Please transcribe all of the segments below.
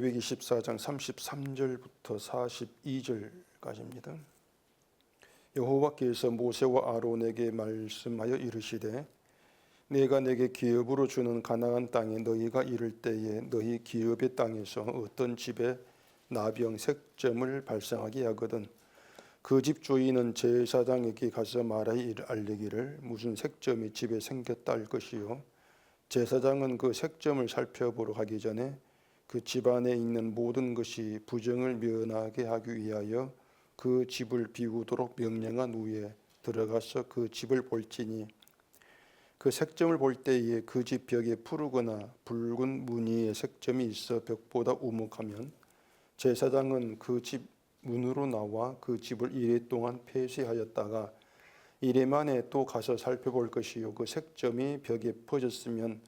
레위기 14장 33절부터 42절까지입니다. 여호와께서 모세와 아론에게 말씀하여 이르시되 내가 내게 기업으로 주는 가나안 땅에 너희가 이를 때에 너희 기업의 땅에서 어떤 집에 나병 색점을 발생하게 하거든 그 집 주인은 제사장에게 가서 말하여 알리기를 무슨 색점이 집에 생겼다 할 것이요 제사장은 그 색점을 살펴보러 가기 전에 그 집안에 있는 모든 것이 부정을 면하게 하기 위하여 그 집을 비우도록 명령한 후에 들어가서 그 집을 볼지니 그 색점을 볼 때에 그 집 벽에 푸르거나 붉은 무늬의 색점이 있어 벽보다 우묵하면 제사장은 그 집 문으로 나와 그 집을 이레 동안 폐쇄하였다가 이레 만에 또 가서 살펴볼 것이요 그 색점이 벽에 퍼졌으면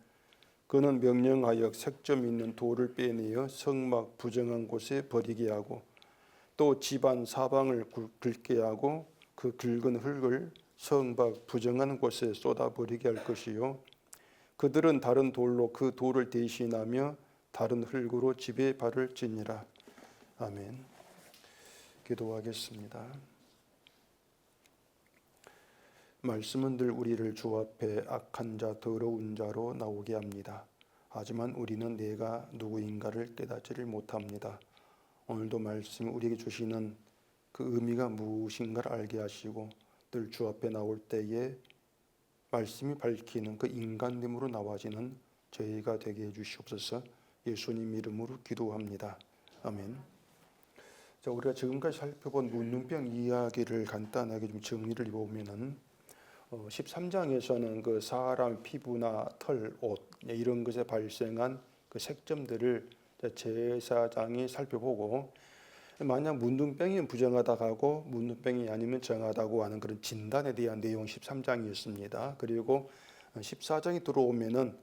그는 명령하여 색점 있는 돌을 빼내어 성막 부정한 곳에 버리게 하고 또 집안 사방을 긁게 하고 그 긁은 흙을 성막 부정한 곳에 쏟아버리게 할 것이요 그들은 다른 돌로 그 돌을 대신하며 다른 흙으로 집에 발을 찌니라. 아멘. 기도하겠습니다. 말씀은 늘 우리를 주 앞에 악한 자, 더러운 자로 나오게 합니다. 하지만 우리는 내가 누구인가를 깨닫지를 못합니다. 오늘도 말씀 우리에게 주시는 그 의미가 무엇인가를 알게 하시고 늘 주 앞에 나올 때에 말씀이 밝히는 그 인간됨으로 나와지는 저희가 되게 해주시옵소서. 예수님 이름으로 기도합니다. 아멘. 자, 우리가 지금까지 살펴본 문둥병 이야기를 간단하게 좀 정리를 해보면은 13장에서는 그 사람 피부나 털, 옷 이런 것에 발생한 그 색점들을 제사장이 살펴보고 만약 문둥병이 부정하다고 하고 문둥병이 아니면 정하다고 하는 그런 진단에 대한 내용 13장이었습니다. 그리고 14장이 들어오면은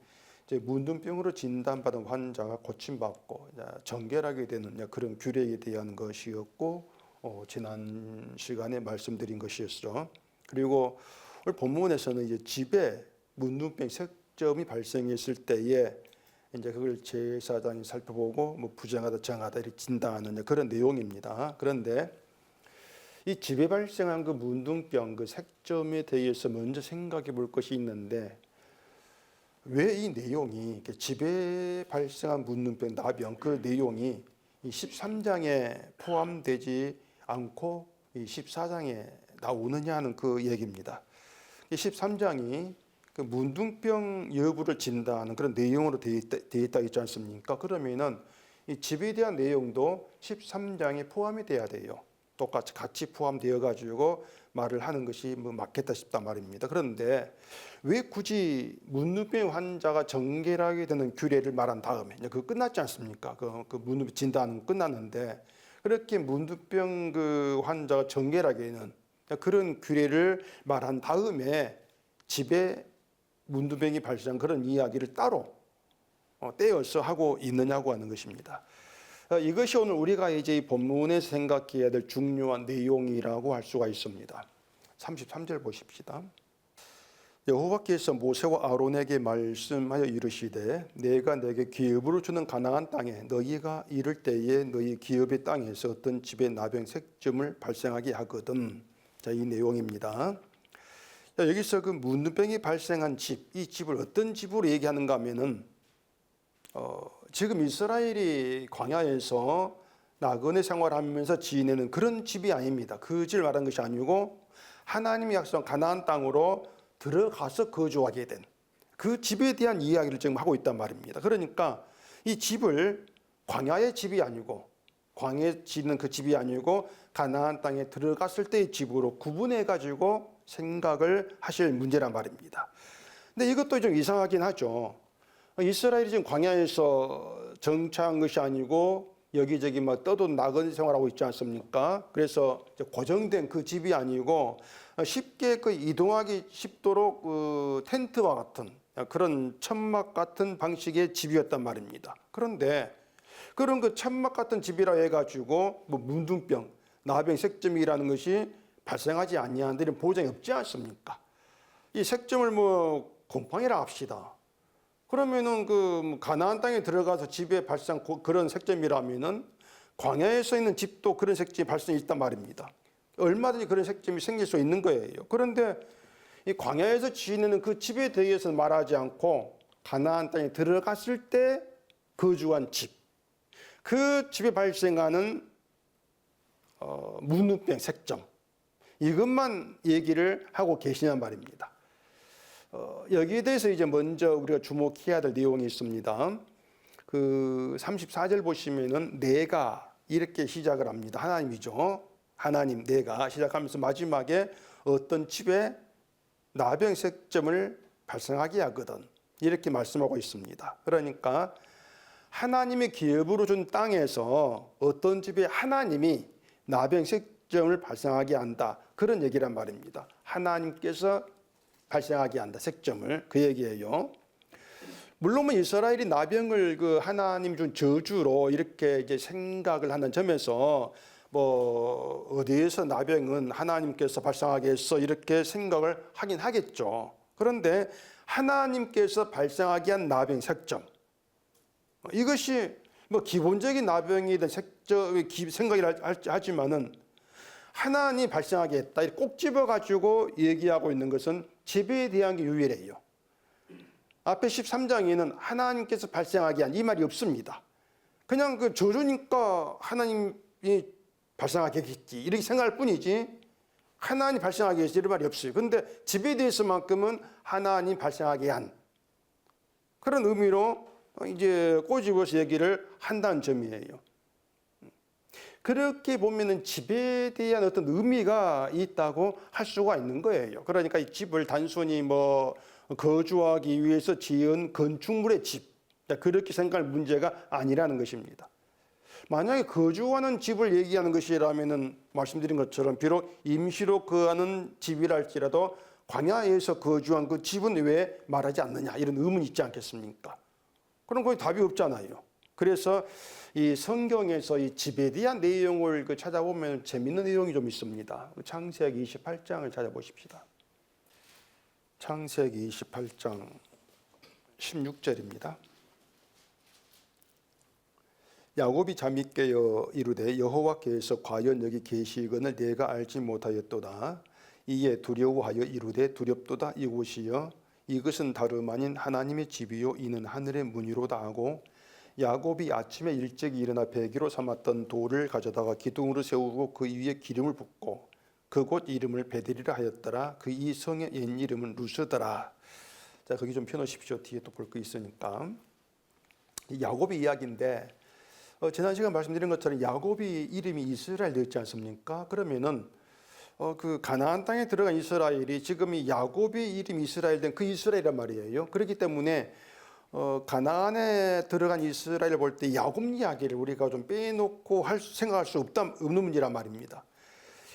이제 문둥병으로 진단받은 환자가 고침받고 정결하게 되는 그런 규례에 대한 것이었고 지난 시간에 말씀드린 것이었죠. 그리고 오늘 본문에서는 이제 집에 문둥병 색점이 발생했을 때에 이제 그걸 제사장이 살펴보고 뭐 부정하다 정하다 이렇게 진단하는 그런 내용입니다. 그런데 이 집에 발생한 그 문둥병 그 색점에 대해서 먼저 생각해 볼 것이 있는데 왜 이 내용이 집에 발생한 문둥병 나병 그 내용이 이 13장에 포함되지 않고 이 14장에 나오느냐 하는 그 얘기입니다. 이 13장이 그 문둥병 여부를 진단하는 그런 내용으로 되어 있다 있지 않습니까? 그러면은 이 집에 대한 내용도 13장에 포함이 돼야 돼요. 똑같이 같이 포함되어 가지고 말을 하는 것이 뭐 맞겠다 싶단 말입니다. 그런데 왜 굳이 문둥병 환자가 정결하게 되는 규례를 말한 다음에 그거 끝났지 않습니까? 그 문둥병 진단은 끝났는데 그렇게 문둥병 그 환자가 정결하게 되는 그런 규례를 말한 다음에 집에 문둥병이 발생한 그런 이야기를 따로 떼어서 하고 있느냐고 하는 것입니다. 이것이 오늘 우리가 이제 이 본문에서 생각해야 될 중요한 내용이라고 할 수가 있습니다. 33절 보십시다. 여호와께서 모세와 아론에게 말씀하여 이르시되 내가 내게 기업으로 주는 가나안 땅에 너희가 이를 때에 너희 기업의 땅에서 어떤 집에 나병 색점을 발생하게 하거든. 자, 이 내용입니다. 자, 여기서 그 문둥병이 발생한 집, 이 집을 어떤 집으로 얘기하는가 하면은 지금 이스라엘이 광야에서 나그네 생활하면서 지내는 그런 집이 아닙니다. 그 집을 말하는 것이 아니고 하나님이 약속한 가나안 땅으로 들어가서 거주하게 된 그 집에 대한 이야기를 지금 하고 있단 말입니다. 그러니까 이 집을 광야의 집이 아니고 광야에 짓는 그 집이 아니고 가나안 땅에 들어갔을 때의 집으로 구분해 가지고 생각을 하실 문제란 말입니다. 근데 이것도 좀 이상하긴 하죠. 이스라엘이 지금 광야에서 정착한 것이 아니고 여기저기 막 떠돈 나그네 생활하고 있지 않습니까? 그래서 고정된 그 집이 아니고 쉽게 그 이동하기 쉽도록 그 텐트와 같은 그런 천막 같은 방식의 집이었단 말입니다. 그런데 그런 그 천막 같은 집이라 해가지고 뭐 문둥병, 나병 색점이라는 것이 발생하지 아니하는 데는 보장이 없지 않습니까? 이 색점을 뭐 곰팡이라 합시다. 그러면은 그 가나안 땅에 들어가서 집에 발생 그런 색점이라면은 광야에서 있는 집도 그런 색점이 발생이 있단 말입니다. 얼마든지 그런 색점이 생길 수 있는 거예요. 그런데 이 광야에서 지내는 그 집에 대해서는 말하지 않고 가나안 땅에 들어갔을 때 거주한 집, 그 집에 발생하는 문우병 색점, 이것만 얘기를 하고 계시냔 말입니다. 여기에 대해서 이제 먼저 우리가 주목해야 될 내용이 있습니다. 그 34절 보시면은 내가 이렇게 시작을 합니다. 하나님이죠. 하나님 내가 시작하면서 마지막에 어떤 집에 나병 색점을 발생하게 하거든. 이렇게 말씀하고 있습니다. 그러니까 하나님의 기업으로 준 땅에서 어떤 집에 하나님이 나병 색점을 발생하게 한다. 그런 얘기란 말입니다. 하나님께서 발생하게 한다. 색점을 그 얘기예요. 물론 이스라엘이 나병을 그 하나님 준 저주로 이렇게 이제 생각을 하는 점에서 뭐 어디에서 나병은 하나님께서 발생하게 했어 이렇게 생각을 하긴 하겠죠. 그런데 하나님께서 발생하게 한 나병 색점, 이것이 뭐 기본적인 나병이든 색점 생각이라 하지만은 하나님이 발생하게 했다 이렇게 꼭 집어가지고 얘기하고 있는 것은 집에 대한 게 유일해요. 앞에 13장에는 하나님께서 발생하게 한 이 말이 없습니다. 그냥 그 저주니까 하나님이 발생하겠지 이렇게 생각할 뿐이지 하나님 발생하겠지 이런 말이 없어요. 근데 집에 대해서만큼은 하나님 발생하게 한 그런 의미로 이제 꼬집어서 얘기를 한다는 점이에요. 그렇게 보면은 집에 대한 어떤 의미가 있다고 할 수가 있는 거예요. 그러니까 이 집을 단순히 뭐 거주하기 위해서 지은 건축물의 집, 그렇게 생각할 문제가 아니라는 것입니다. 만약에 거주하는 집을 얘기하는 것이라면은 말씀드린 것처럼 비록 임시로 거하는 집이라 할지라도 광야에서 거주한 그 집은 왜 말하지 않느냐 이런 의문이 있지 않겠습니까? 그럼 거기 답이 없잖아요. 그래서 이 성경에서 이 집에 대한 내용을 찾아보면 재밌는 내용이 좀 있습니다. 창세기 28장을 찾아보십시다. 창세기 28장 16절입니다. 야곱이 잠이 깨어 이르되 여호와께서 과연 여기 계시거늘 내가 알지 못하였도다. 이에 두려워하여 이르되 두렵도다 이곳이여 이것은 다름 아닌 하나님의 집이요 이는 하늘의 문이로다 하고 야곱이 아침에 일찍 일어나 배기로 삼았던 돌을 가져다가 기둥으로 세우고 그 위에 기름을 붓고 그곳 이름을 베델이라 하였더라. 그 이 성의 옛 이름은 루스더라. 자, 거기 좀 펴놓으십시오. 뒤에 또 볼 거 있으니까. 야곱의 이야기인데 지난 시간 말씀드린 것처럼 야곱이 이름이 이스라엘이었지 않습니까? 그러면은 그 가나안 땅에 들어간 이스라엘이 지금 이 야곱의 이름이 이스라엘 된 그 이스라엘이란 말이에요. 그렇기 때문에 가나안에 들어간 이스라엘을 볼 때 야곱 이야기를 우리가 좀 빼놓고 생각할 수 없는 문제란 말입니다.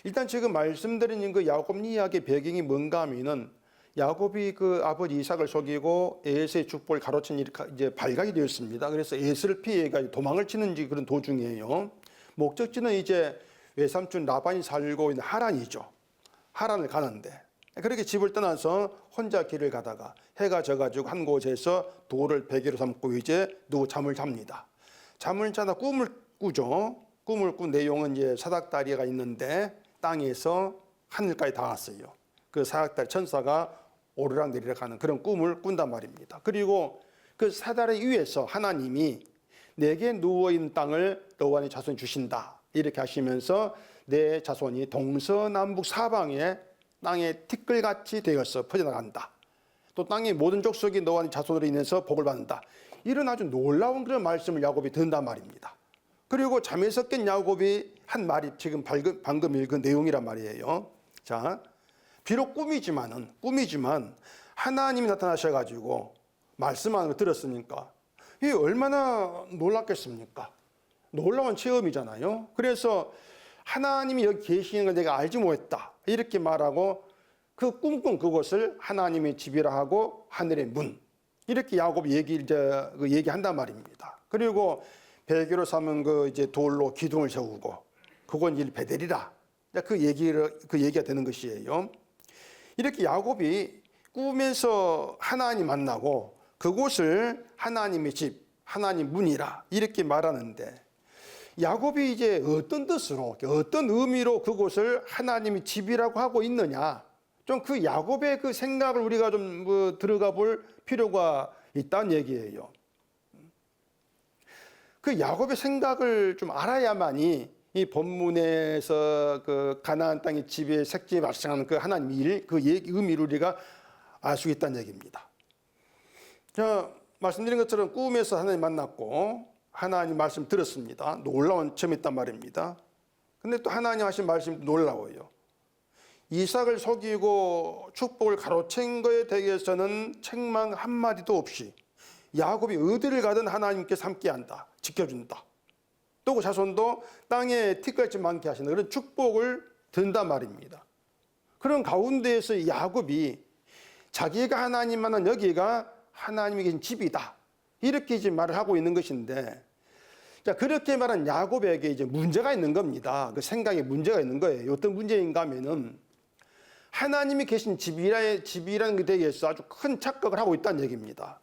일단 지금 말씀드린 그 야곱 이야기의 배경이 뭔가 하면은 야곱이 그 아버지 이삭을 속이고 에서의 축복을 가로챈 일이 이제 발각이 되었습니다. 그래서 에서를 피해가 도망을 치는 그런 도중이에요. 목적지는 이제 외삼촌 라반이 살고 있는 하란이죠. 하란을 가는데 그렇게 집을 떠나서 혼자 길을 가다가 해가 져가지고 한 곳에서 돌을 베개로 삼고 이제 누워 잠을 잡니다. 잠을 자다 꿈을 꾸죠. 꿈을 꾼 내용은 이제 사닥다리가 있는데 땅에서 하늘까지 닿았어요. 그 사닥다리 천사가 오르락 내리락 하는 그런 꿈을 꾼단 말입니다. 그리고 그 사다리 위에서 하나님이 내게 누워있는 땅을 너와 네 자손이 주신다. 이렇게 하시면서 내 자손이 동서남북 사방에 땅에 티끌같이 되어서 퍼져나간다. 또 땅의 모든 족속이 너와 네 자손으로 인해서 복을 받는다. 이런 아주 놀라운 그런 말씀을 야곱이 듣는단 말입니다. 그리고 잠에서 깬 야곱이 한 말이 지금 방금 읽은 내용이란 말이에요. 자, 비록 꿈이지만 하나님이 나타나셔가지고 말씀하는 걸 들었으니까 이게 얼마나 놀랐겠습니까? 놀라운 체험이잖아요. 그래서 하나님이 여기 계시는 걸 내가 알지 못했다. 이렇게 말하고 그 꿈꾼 그곳을 하나님의 집이라 하고 하늘의 문. 이렇게 야곱이 얘기한단 말입니다. 그리고 베개로 삼은 그 이제 돌로 기둥을 세우고 그건 일 베델이라. 그 얘기가 되는 것이에요. 이렇게 야곱이 꿈에서 하나님 만나고 그곳을 하나님의 집, 하나님 문이라 이렇게 말하는데, 야곱이 이제 어떤 뜻으로, 어떤 의미로 그곳을 하나님의 집이라고 하고 있느냐, 좀 그 야곱의 그 생각을 우리가 좀 들어가 볼 필요가 있다는 얘기예요. 그 야곱의 생각을 좀 알아야만이 이 본문에서 그 가나안 땅의 집의 색지에 발생하는 그 하나님의 일, 그 의미를 우리가 알 수 있다는 얘기입니다. 자, 말씀드린 것처럼 꿈에서 하나님 만났고 하나님 말씀 들었습니다. 놀라운 점이 있단 말입니다. 근데 또 하나님 하신 말씀이 놀라워요. 이삭을 속이고 축복을 가로챈 것에 대해서는 책망 한마디도 없이 야곱이 어디를 가든 하나님께서 함께한다, 지켜준다. 또 그 자손도 땅에 티끌같이 많게 하시는 그런 축복을 든단 말입니다. 그런 가운데에서 야곱이 자기가 하나님 만난 여기가 하나님이 계신 집이다, 이렇게 이제 말을 하고 있는 것인데, 자, 그렇게 말한 야곱에게 이제 문제가 있는 겁니다. 그 생각에 문제가 있는 거예요. 어떤 문제인가 하면은 하나님이 계신 집이라는 것에 대해서 아주 큰 착각을 하고 있다는 얘기입니다.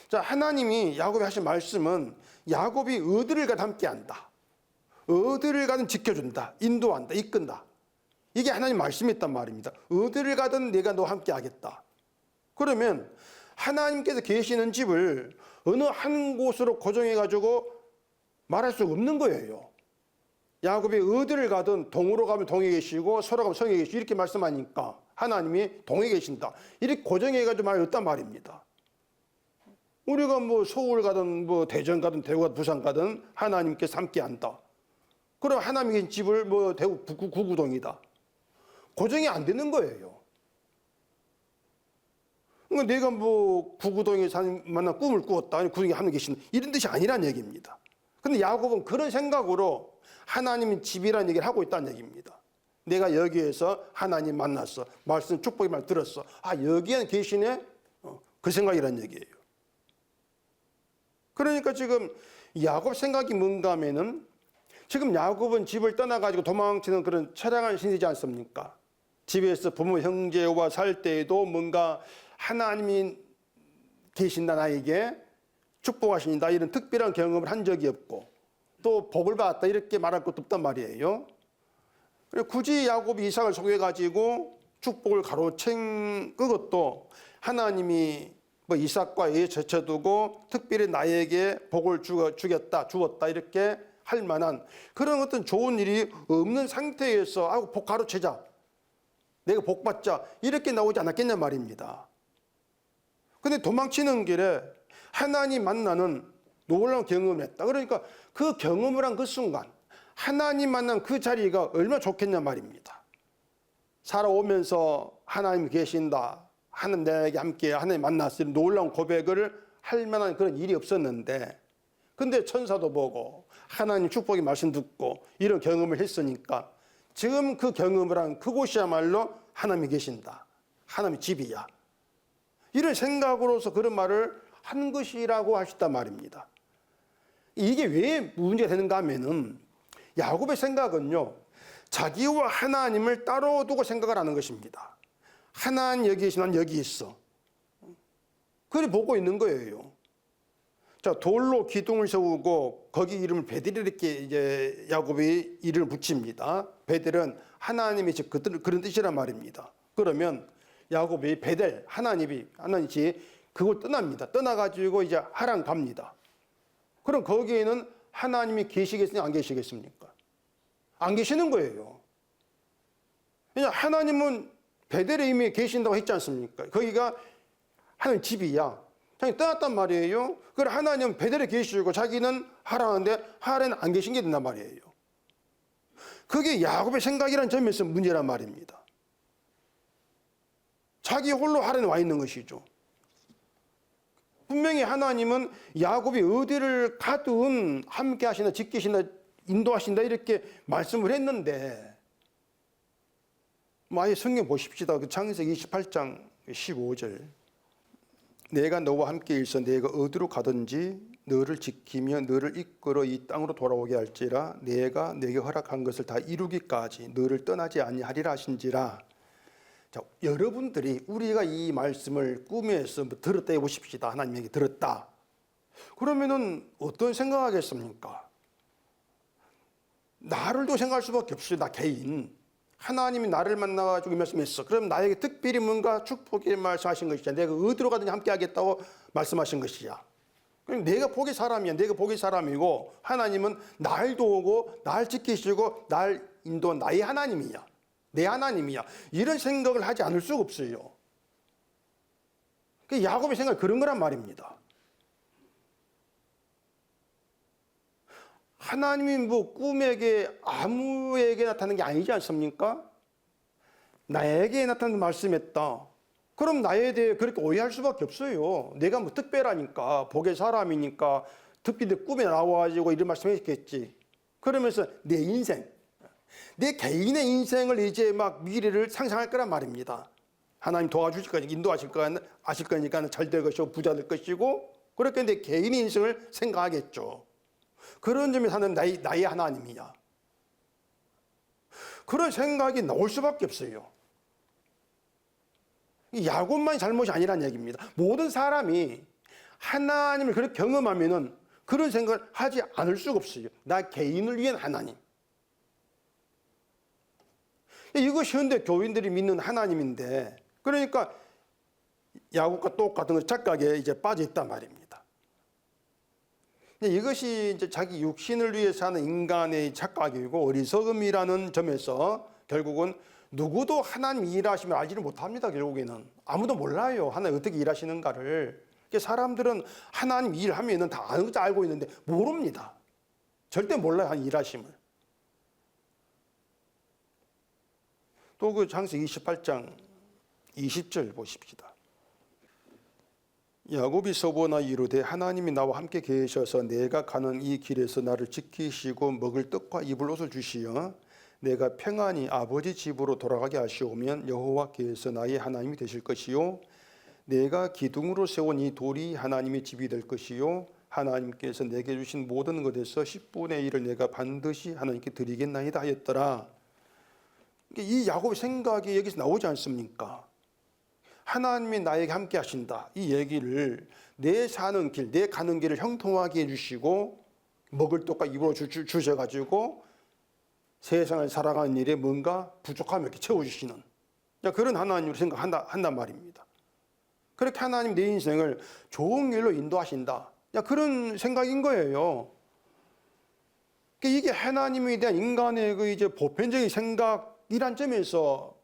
자, 하나님이 야곱이 하신 말씀은 야곱이 어디를 가든 함께한다, 어디를 가든 지켜준다, 인도한다, 이끈다. 이게 하나님 말씀이 있단 말입니다. 어디를 가든 내가 너와 함께하겠다. 그러면 하나님께서 계시는 집을 어느 한 곳으로 고정해가지고 말할 수 없는 거예요. 야곱이 어디를 가든 동으로 가면 동에 계시고 서로 가면 서에 계시고 이렇게 말씀하니까 하나님이 동에 계신다, 이렇게 고정해가지고 말이 없단 말입니다. 우리가 뭐 서울 가든 뭐 대전 가든 대구 가든 부산 가든 하나님께서 함께한다. 그럼 하나님의 집을 뭐 대구 구구동이다. 고정이 안 되는 거예요. 그러니까 내가 뭐 구구동에 만난 꿈을 꾸었다, 아니 구동에 하나님 계신, 이런 뜻이 아니란 얘기입니다. 근데 야곱은 그런 생각으로 하나님의 집이라는 얘기를 하고 있다는 얘기입니다. 내가 여기에서 하나님 만났어, 말씀 축복의 말 들었어, 아 여기에 계시네, 그 생각이란 얘기예요. 그러니까 지금 야곱 생각이 뭔가 하면은, 지금 야곱은 집을 떠나가지고 도망치는 그런 처량한 신이지 않습니까? 집에서 부모 형제와 살 때에도 뭔가 하나님이 계신다, 나에게 축복하신다, 이런 특별한 경험을 한 적이 없고 또 복을 받았다, 이렇게 말할 것도 없단 말이에요. 굳이 야곱이 이삭을 속여가지고 축복을 가로챈 그것도 하나님이 뭐 이삭과 애 제쳐두고 특별히 나에게 복을 주었다 이렇게 할 만한 그런 어떤 좋은 일이 없는 상태에서 아이고 복 가로채자, 내가 복 받자, 이렇게 나오지 않았겠냐 말입니다. 근데 도망치는 길에 하나님 만나는 놀라운 경험을 했다. 그러니까 그 경험을 한 그 순간 하나님 만난 그 자리가 얼마나 좋겠냐 말입니다. 살아오면서 하나님이 계신다, 하나님 내게 함께 하나님 만났어, 이런 놀라운 고백을 할 만한 그런 일이 없었는데, 근데 천사도 보고 하나님 축복의 말씀 듣고 이런 경험을 했으니까 지금 그 경험을 한 그곳이야말로 하나님이 계신다, 하나님의 집이야, 이런 생각으로서 그런 말을 한 것이라고 하셨단 말입니다. 이게 왜 문제가 되는가 하면은 야곱의 생각은요, 자기와 하나님을 따로 두고 생각을 하는 것입니다. 하나님 여기 계시, 난 여기 있어, 그리 보고 있는 거예요. 자, 돌로 기둥을 세우고 거기 이름을 베델, 이렇게 이제 야곱이 이름을 붙입니다. 베델은 하나님의 집, 그런 뜻이란 말입니다. 그러면 야곱이 베델, 하나님이 그걸 떠납니다. 떠나가지고 이제 하란 갑니다. 그럼 거기에는 하나님이 계시겠습니까, 안 계시겠습니까? 안 계시는 거예요. 그냥 하나님은 베델에 이미 계신다고 했지 않습니까? 거기가 하나님 집이야. 자기 떠났단 말이에요. 그래, 하나님은 베델에 계시고 자기는 하라는데 하란에 안 계신 게 된단 말이에요. 그게 야곱의 생각이라는 점에서 문제란 말입니다. 자기 홀로 하란에 와 있는 것이죠. 분명히 하나님은 야곱이 어디를 가든 함께 하신다, 지키신다, 인도하신다, 이렇게 말씀을 했는데, 아예 성경 보십시다. 그 창세기 28장 15절. 내가 너와 함께 일서 내가 어디로 가든지 너를 지키며 너를 이끌어 이 땅으로 돌아오게 할지라, 내가 내게 허락한 것을 다 이루기까지 너를 떠나지 아니하리라 하신지라. 자, 여러분들이 우리가 이 말씀을 꿈에서 들었다 해보십시다. 하나님에게 들었다. 그러면은 어떤 생각하겠습니까? 나를 또 생각할 수밖에 없어요. 나 개인. 하나님이 나를 만나가지고 이 말씀했어. 그럼 나에게 특별히 뭔가 축복의 말씀하신 것이야. 내가 어디로 가든지 함께 하겠다고 말씀하신 것이야. 그럼 내가 복의 사람이야. 내가 복의 사람이고 하나님은 날 도우고 날 지키시고 날 인도 나의 하나님이야. 내 하나님이야. 이런 생각을 하지 않을 수가 없어요. 그 야곱의 생각이 그런 거란 말입니다. 하나님이 뭐 꿈에게 아무에게 나타나는 게 아니지 않습니까? 나에게 나타나는 말씀했다. 그럼 나에 대해 그렇게 오해할 수밖에 없어요. 내가 뭐 특별하니까, 복의 사람이니까, 특별히 꿈에 나와가지고 이런 말씀 했겠지. 그러면서 내 인생, 내 개인의 인생을 이제 막 미래를 상상할 거란 말입니다. 하나님 도와주실 거니까, 인도하실 거니까, 아실 거니까 잘 될 것이고, 부자 될 것이고, 그렇게 내 개인의 인생을 생각하겠죠. 그런 점에서 하는 나의 하나님이야. 그런 생각이 나올 수밖에 없어요. 야곱만이 잘못이 아니란 얘기입니다. 모든 사람이 하나님을 그렇게 경험하면은 그런 생각을 하지 않을 수가 없어요. 나 개인을 위한 하나님. 이것이 현대 교인들이 믿는 하나님인데, 그러니까 야곱과 똑같은 착각에 이제 빠져 있단 말입니다. 이것이 이제 자기 육신을 위해서 하는 인간의 착각이고 어리석음이라는 점에서 결국은 누구도 하나님 일하시면 알지를 못합니다. 결국에는 아무도 몰라요. 하나님 어떻게 일하시는가를. 사람들은 하나님 일하면은 다 아는 거 알고 있는데 모릅니다. 절대 몰라요. 하나님 일하심을. 또 그 창세기 28장 20절 보십시다. 야곱이 서보나 이르되 하나님이 나와 함께 계셔서 내가 가는 이 길에서 나를 지키시고 먹을 떡과 입을 옷을 주시어 내가 평안히 아버지 집으로 돌아가게 하시오면 여호와께서 나의 하나님이 되실 것이요 내가 기둥으로 세운 이 돌이 하나님의 집이 될 것이요 하나님께서 내게 주신 모든 것에서 10분의 1을 내가 반드시 하나님께 드리겠나이다 하였더라. 이 야곱의 생각이 여기서 나오지 않습니까? 하나님이 나에게 함께 하신다. 이 얘기를 내 사는 길, 내 가는 길을 형통하게 해주시고 먹을 떡과 입으로 주셔가지고 세상을 살아가는 일에 뭔가 부족함을 이렇게 채워주시는 그런 하나님으로 생각한단 말입니다. 그렇게 하나님 내 인생을 좋은 길로 인도하신다. 그런 생각인 거예요. 이게 하나님에 대한 인간의 그 이제 보편적인 생각이란 점에서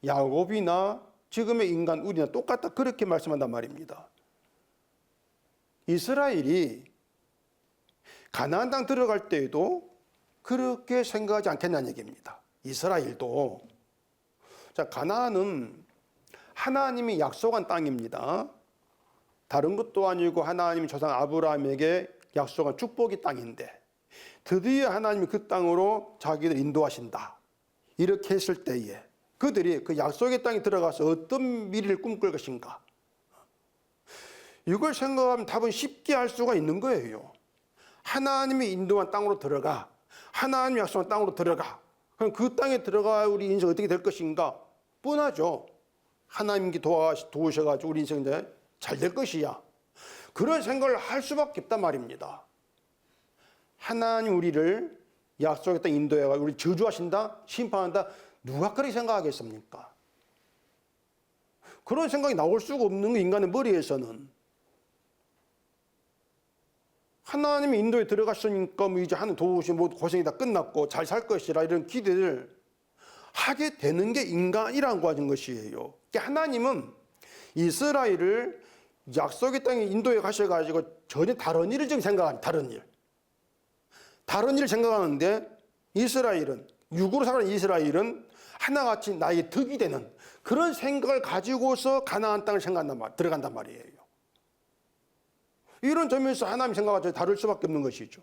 야곱이나 지금의 인간 우리나 똑같다 그렇게 말씀한단 말입니다. 이스라엘이 가나안 땅 들어갈 때에도 그렇게 생각하지 않겠냐는 얘기입니다. 이스라엘도. 자, 가나안은 하나님이 약속한 땅입니다. 다른 것도 아니고 하나님이 조상 아브라함에게 약속한 축복의 땅인데 드디어 하나님이 그 땅으로 자기를 인도하신다. 이렇게 했을 때에 그들이 그 약속의 땅에 들어가서 어떤 미래를 꿈꿀 것인가? 이걸 생각하면 답은 쉽게 할 수가 있는 거예요. 하나님이 인도한 땅으로 들어가. 하나님이 약속한 땅으로 들어가. 그럼 그 땅에 들어가 우리 인생 어떻게 될 것인가? 뻔하죠. 하나님께 도우셔가지고 우리 인생 잘 될 것이야. 그런 생각을 할 수밖에 없단 말입니다. 하나님 우리를 약속의 땅 인도해가 우리 저주하신다? 심판한다? 누가 그렇게 생각하겠습니까? 그런 생각이 나올 수가 없는 거 인간의 머리에서는. 하나님이 인도에 들어갔으니까 뭐 이제 하는 도우시 뭐 고생이 다 끝났고 잘 살 것이라 이런 기대를 하게 되는 게 인간이라고 하는 것이에요. 하나님은 이스라엘을 약속의 땅에 인도에 가셔가지고 전혀 다른 일을 지금 생각합니다. 다른 일. 다른 일을 생각하는데 이스라엘은 육으로 살아가는 이스라엘은 하나같이 나의 덕이 되는 그런 생각을 가지고서 가나안 땅을 들어간단 말이에요. 이런 점에서 하나님 생각과 다를 수밖에 없는 것이죠.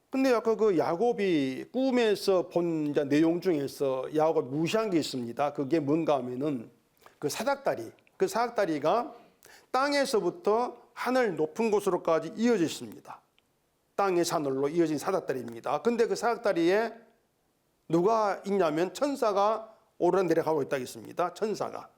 근데 아까 그 야곱이 꿈에서 본 내용 중에서 야곱이 무시한 게 있습니다. 그게 뭔가 하면은 그 사닥다리가 땅에서부터 하늘 높은 곳으로까지 이어져 있습니다. 땅의 산울로 이어진 사닥다리입니다. 근데 그 사닥다리에 누가 있냐면 천사가 오르락내리락하고 있다겠습니다. 천사가.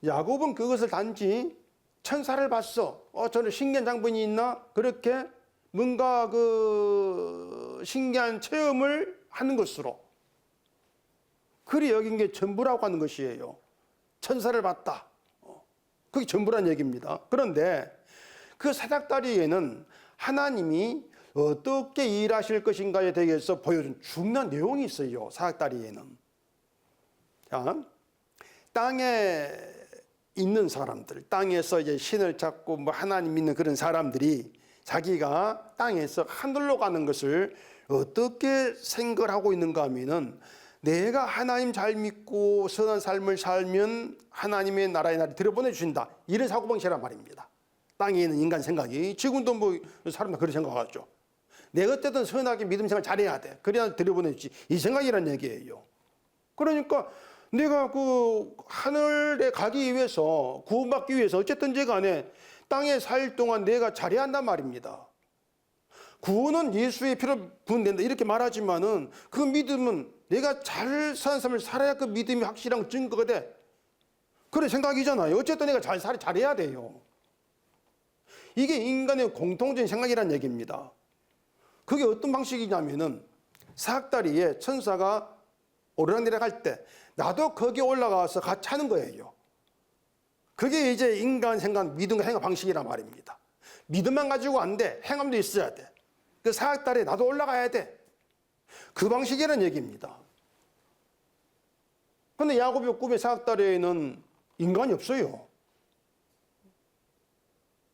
야곱은 그것을 단지 천사를 봤어. 저는 신기한 장본이 있나? 그렇게 뭔가 그 신기한 체험을 하는 것으로 그리 여긴 게 전부라고 하는 것이에요. 천사를 봤다. 그게 전부란 얘기입니다. 그런데 그 사닥다리에는 하나님이 어떻게 일하실 것인가에 대해서 보여준 중요한 내용이 있어요. 사닥다리에는. 자, 땅에 있는 사람들, 땅에서 이제 신을 찾고 뭐 하나님 믿는 그런 사람들이 자기가 땅에서 하늘로 가는 것을 어떻게 생각을 하고 있는가 하면은 내가 하나님 잘 믿고 선한 삶을 살면 하나님의 나라의 날이 들여보내 주신다. 이런 사고방식이란 말입니다. 땅에 있는 인간 생각이. 지금도 뭐 사람들 그렇게 생각하죠. 내가 어쨌든 선하게 믿음 생활 잘해야 돼. 그래야 들여보내 주지. 이 생각이란 얘기예요. 그러니까 내가 그 하늘에 가기 위해서 구원받기 위해서 어쨌든지 간에 땅에 살 동안 내가 잘해야 한단 말입니다. 구원은 예수의 피로 부은된다 이렇게 말하지만은 그 믿음은 내가 잘 사는 삶을 살아야 그 믿음이 확실한 증거가 돼. 그런 생각이잖아요. 어쨌든 내가 잘해야 돼요. 이게 인간의 공통적인 생각이란 얘기입니다. 그게 어떤 방식이냐면은 사닥다리에 천사가 오르락내리락 때 나도 거기에 올라가서 같이 하는 거예요. 그게 이제 인간 생각, 믿음과 행동 방식이란 말입니다. 믿음만 가지고 안 돼. 행함도 있어야 돼. 그 사닥다리에 나도 올라가야 돼. 그 방식이라는 얘기입니다. 그런데 야곱의 꿈의 사닥다리에는 인간이 없어요.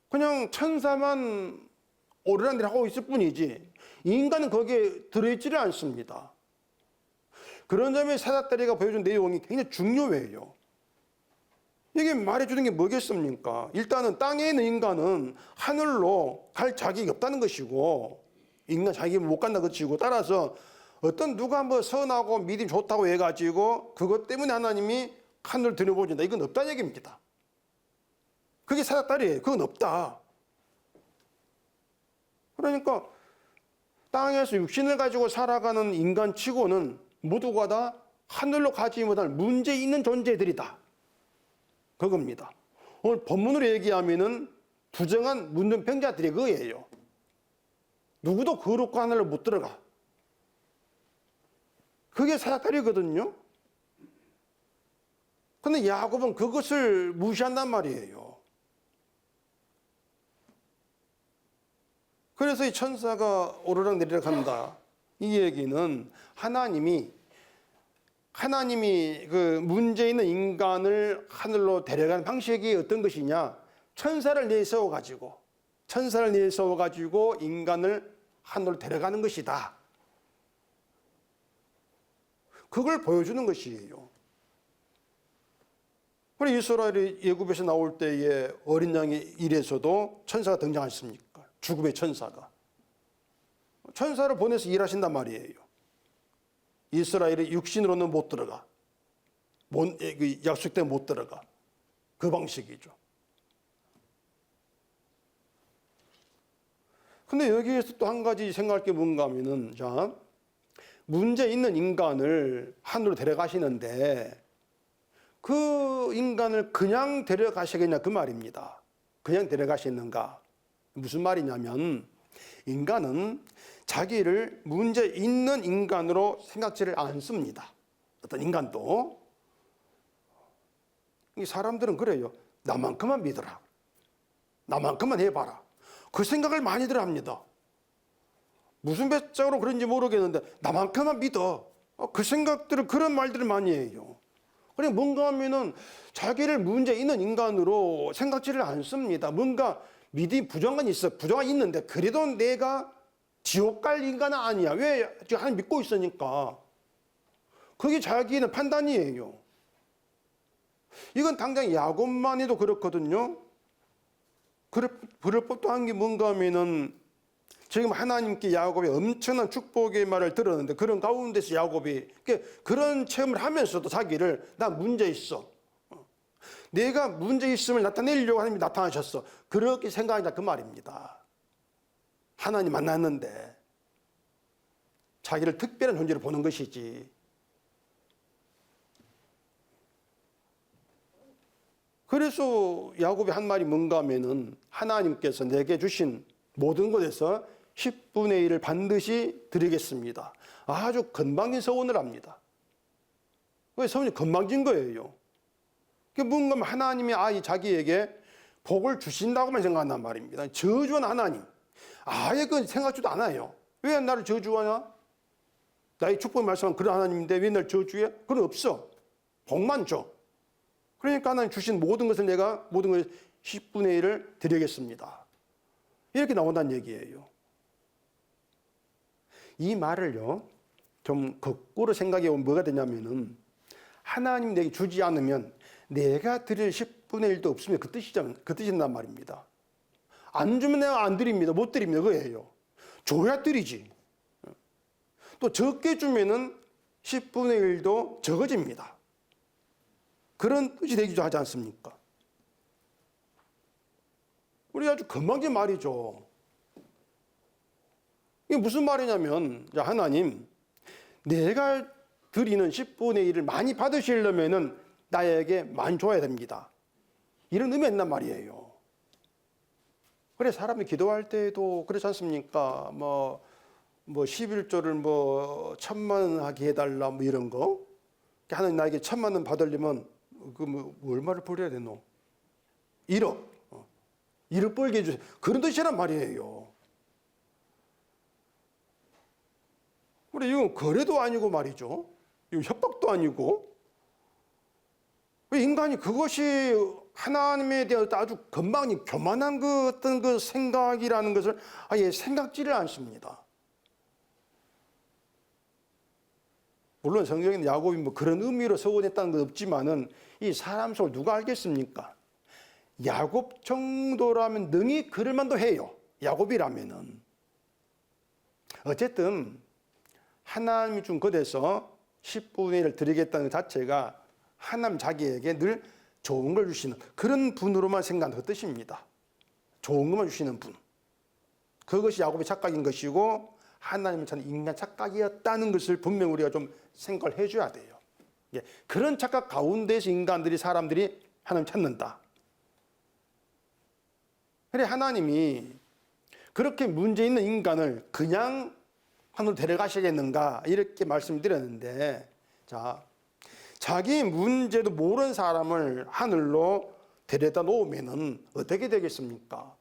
그냥 천사만 오르락내리락 하고 있을 뿐이지 인간은 거기에 들어있지를 않습니다. 그런 점에 사닥다리가 보여준 내용이 굉장히 중요해요. 이게 말해주는 게 뭐겠습니까? 일단은 땅에 있는 인간은 하늘로 갈 자격이 없다는 것이고 인간 자격이 못 간다 그치고 따라서 어떤 누가 뭐 선하고 믿음이 좋다고 해가지고 그것 때문에 하나님이 하늘을 들여보준다. 이건 없다는 얘기입니다. 그게 사닥다리예요. 그건 없다. 그러니까 땅에서 육신을 가지고 살아가는 인간치고는 모두가 다 하늘로 가지 못할 문제 있는 존재들이다. 그겁니다. 오늘 본문으로 얘기하면은 부정한 문둥병자들이 그거예요. 누구도 거룩한 하늘로 못 들어가. 그게 사닥다리거든요. 근데 야곱은 그것을 무시한단 말이에요. 그래서 이 천사가 오르락내리락 한다. 이 얘기는 하나님이 그 문제 있는 인간을 하늘로 데려가는 방식이 어떤 것이냐? 천사를 내세워 가지고 인간을 하늘로 데려가는 것이다. 그걸 보여주는 것이에요. 우리 이스라엘이 애굽에서 나올 때에 어린 양의 일에서도 천사가 등장했습니까? 죽음의 천사가. 천사를 보내서 일하신단 말이에요. 이스라엘이 육신으로는 못 들어가. 약속된 못 들어가. 그 방식이죠. 근데 여기에서 또 한 가지 생각할 게 뭔가 하면은, 자, 문제 있는 인간을 하늘로 데려가시는데 그 인간을 그냥 데려가시겠냐 그 말입니다. 그냥 데려가시는가? 무슨 말이냐면 인간은 자기를 문제 있는 인간으로 생각지를 않습니다. 어떤 인간도. 이 사람들은 그래요. 나만큼만 믿어라. 나만큼만 해봐라. 그 생각을 많이들 합니다. 무슨 배짱으로 그런지 모르겠는데 나만큼만 믿어. 그 생각들을 그런 말들을 많이 해요. 그래 뭔가 하면은 자기를 문제 있는 인간으로 생각지를 않습니다. 뭔가 믿음이 부정한 있어. 부정한 있는데 그래도 내가 지옥 갈 인간은 아니야. 왜? 하나님 믿고 있으니까. 그게 자기는 판단이에요. 이건 당장 야곱만 해도 그렇거든요. 그럴 법도 한 게 뭔가 하면은 지금 하나님께 야곱의 엄청난 축복의 말을 들었는데 그런 가운데서 야곱이 그런 체험을 하면서도 자기를 나 문제 있어. 내가 문제 있음을 나타내려고 하나님이 나타나셨어. 그렇게 생각하자 그 말입니다. 하나님 만났는데 자기를 특별한 존재로 보는 것이지. 그래서 야곱이 한 말이 뭔가 하면은 하나님께서 내게 주신 모든 것에서 10분의 1을 반드시 드리겠습니다. 아주 건방진 서원을 합니다. 왜 서원이 건방진 거예요? 뭔가 하나님이 아예 자기에게 복을 주신다고만 생각한단 말입니다. 저주한 하나님. 아예 그건 생각지도 않아요. 왜 나를 저주하냐? 나의 축복을 말씀한 그런 하나님인데 왜 나를 저주해? 그건 없어. 복만 줘. 그러니까 하나님 주신 모든 것을 내가 모든 것을 10분의 1을 드리겠습니다. 이렇게 나온다는 얘기예요. 이 말을요, 좀 거꾸로 생각해 보면 뭐가 되냐면은 하나님 내게 주지 않으면 내가 드릴 10분의 1도 없으면 그 뜻이란 말입니다. 안 주면 내가 안 드립니다. 못 드립니다. 그거예요. 줘야 드리지. 또 적게 주면은 10분의 1도 적어집니다. 그런 뜻이 되기도 하지 않습니까? 우리 아주 건방진 말이죠. 이게 무슨 말이냐면, 하나님, 내가 드리는 10분의 1을 많이 받으시려면은 나에게 많이 줘야 됩니다. 이런 의미가 있단 말이에요. 그래, 사람이 기도할 때도 그렇지 않습니까? 11조를 1,000만 원 하게 해달라, 이런 거. 하나님 나에게 1,000만 원 받으려면, 얼마를 벌어야 되노? 1억. 1억 벌게 해주세요. 그런 뜻이란 말이에요. 그래, 이건 거래도 아니고 말이죠. 이건 협박도 아니고. 인간이 그것이 하나님에 대한 아주 건방진 교만한 어떤 그 생각이라는 것을 아예 생각지를 않습니다. 물론 성경에는 야곱이 그런 의미로 서원했다는 건 없지만은 이 사람 속을 누가 알겠습니까? 야곱 정도라면 능히 그럴 만도 해요. 야곱이라면은. 어쨌든 하나님이 준 것에서 10분의 1을 드리겠다는 것 자체가 하나님 자기에게 늘 좋은 걸 주시는 그런 분으로만 생각하는 그 뜻입니다. 좋은 것만 주시는 분. 그것이 야곱의 착각인 것이고 하나님은 참 인간 착각이었다는 것을 분명 우리가 좀 생각을 해줘야 돼요. 그런 착각 가운데서 인간들이 사람들이 하나님 찾는다. 그래 하나님이 그렇게 문제 있는 인간을 그냥 하늘로 데려가시겠는가 이렇게 말씀드렸는데 자 자기 문제도 모르는 사람을 하늘로 데려다 놓으면은 어떻게 되겠습니까?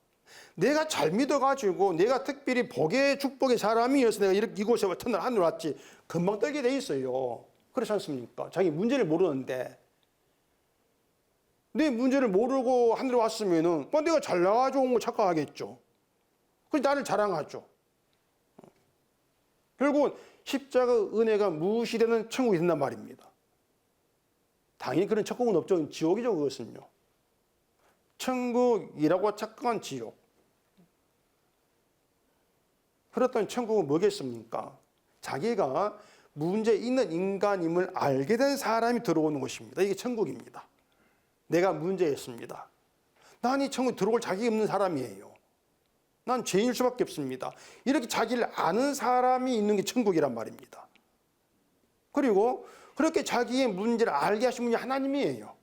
내가 잘 믿어가지고 내가 특별히 복의 축복의 사람이어서 내가 이렇게 이곳에 하늘로 왔지 금방 떨게 돼 있어요. 그렇지 않습니까? 자기 문제를 모르는데 내 문제를 모르고 하늘에 왔으면은 내가 잘 나가지고 온 거 착각하겠죠. 그래서 나를 자랑하죠. 결국은 십자가 은혜가 무시되는 천국이 된단 말입니다. 당연히 그런 천국은 없죠. 지옥이죠, 그것은요. 천국이라고 착각한 지옥. 그렇다면 천국은 뭐겠습니까? 자기가 문제 있는 인간임을 알게 된 사람이 들어오는 것입니다. 이게 천국입니다. 내가 문제였습니다. 난 이 천국에 들어올 자격이 없는 사람이에요. 난 죄인일 수밖에 없습니다. 이렇게 자기를 아는 사람이 있는 게 천국이란 말입니다. 그리고 그렇게 자기의 문제를 알게 하신 분이 하나님이에요.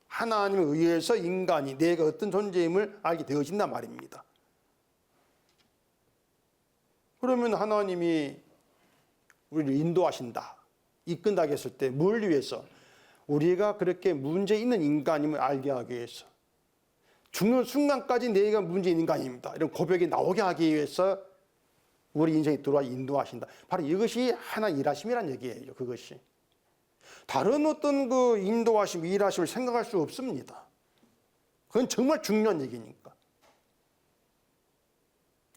하나님에 의해서 인간이 내가 어떤 존재임을 알게 되어진단 말입니다. 그러면 하나님이 우리를 인도하신다, 이끈다 했을 때 뭘 위해서? 우리가 그렇게 문제 있는 인간임을 알게 하기 위해서 죽는 순간까지 내가 문제 있는 인간입니다. 이런 고백이 나오게 하기 위해서 우리 인생에 들어와 인도하신다. 바로 이것이 하나님 일하심이란 얘기예요. 그것이. 다른 어떤 그 인도하심, 일하심을 생각할 수 없습니다. 그건 정말 중요한 얘기니까.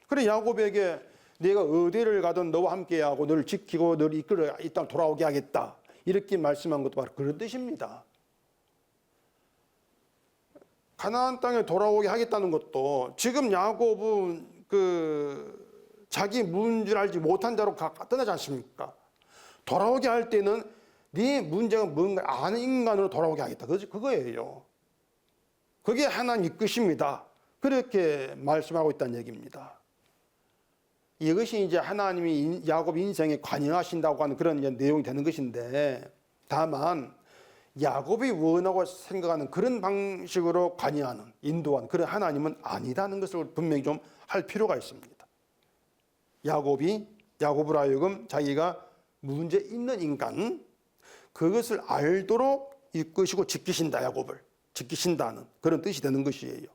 그래 야곱에게 내가 어디를 가든 너와 함께하고 너를 지키고 너를 이끌어 이 땅 돌아오게 하겠다. 이렇게 말씀한 것도 바로 그런 뜻입니다. 가나안 땅에 돌아오게 하겠다는 것도 지금 야곱은 자기 문제를 알지 못한 자로 떠나지 않습니까? 돌아오게 할 때는 네 문제가 뭔가 아는 인간으로 돌아오게 하겠다. 그거예요. 그게 하나님 이끄십니다. 그렇게 말씀하고 있다는 얘기입니다. 이것이 이제 하나님이 야곱 인생에 관여하신다고 하는 그런 이제 내용이 되는 것인데, 다만 야곱이 원하고 생각하는 그런 방식으로 관여하는, 인도하는 그런 하나님은 아니라는 것을 분명히 좀 할 필요가 있습니다. 야곱으로 하여금 자기가 문제 있는 인간, 그것을 알도록 이끄시고 지키신다, 야곱을 지키신다는 그런 뜻이 되는 것이에요.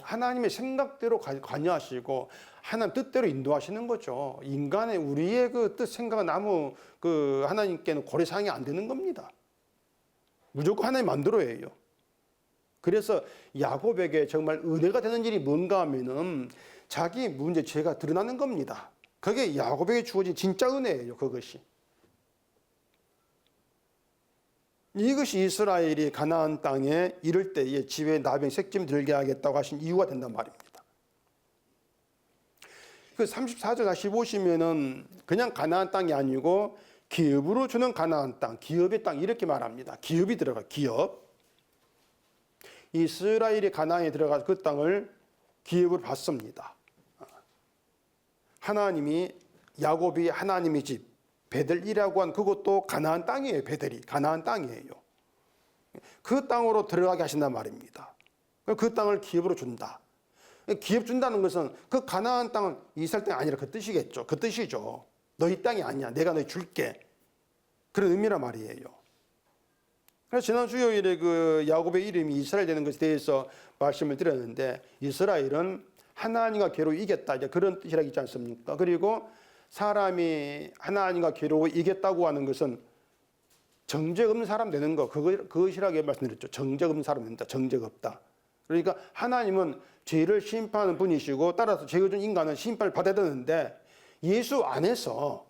하나님의 생각대로 관여하시고 하나님 뜻대로 인도하시는 거죠. 인간의 우리의 그 뜻 생각은 아무 그 하나님께는 고려사항이 안 되는 겁니다. 무조건 하나님 만들어야 해요. 그래서 야곱에게 정말 은혜가 되는 일이 뭔가 하면은 자기 문제, 죄가 드러나는 겁니다. 그게 야곱에게 주어진 진짜 은혜예요, 그것이. 이것이 이스라엘이 가나안 땅에 이를 때에 집에 나병 색짐 들게 하겠다고 하신 이유가 된단 말입니다. 그 34절 다시 보시면은 그냥 가나안 땅이 아니고 기업으로 주는 가나안 땅, 기업의 땅 이렇게 말합니다. 기업이 들어가, 기업. 이스라엘이 가나안에 들어가서 그 땅을 기업으로 받습니다. 하나님이, 야곱이 하나님의 집, 베델이라고 한 그것도 가나안 땅이에요. 베델이 가나안 땅이에요. 그 땅으로 들어가게 하신단 말입니다. 그 땅을 기업으로 준다. 기업 준다는 것은 그 가나안 땅은 이스라엘 땅이 아니라 그 뜻이겠죠. 그 뜻이죠. 너희 땅이 아니야. 내가 너희 줄게. 그런 의미란 말이에요. 그래서 지난 수요일에 그 야곱의 이름이 이스라엘 되는 것에 대해서 말씀을 드렸는데, 이스라엘은 하나님과 괴로워 이겼다, 이제 그런 뜻이라고 있지 않습니까? 그리고 사람이 하나님과 괴로워 이겼다고 하는 것은 정죄 없는 사람 되는 거, 그것이라고 말씀드렸죠. 정죄 없는 사람 된다. 정죄가 없다. 그러니까 하나님은 죄를 심판하는 분이시고, 따라서 죄가 준 인간은 심판을 받아야 되는데, 예수 안에서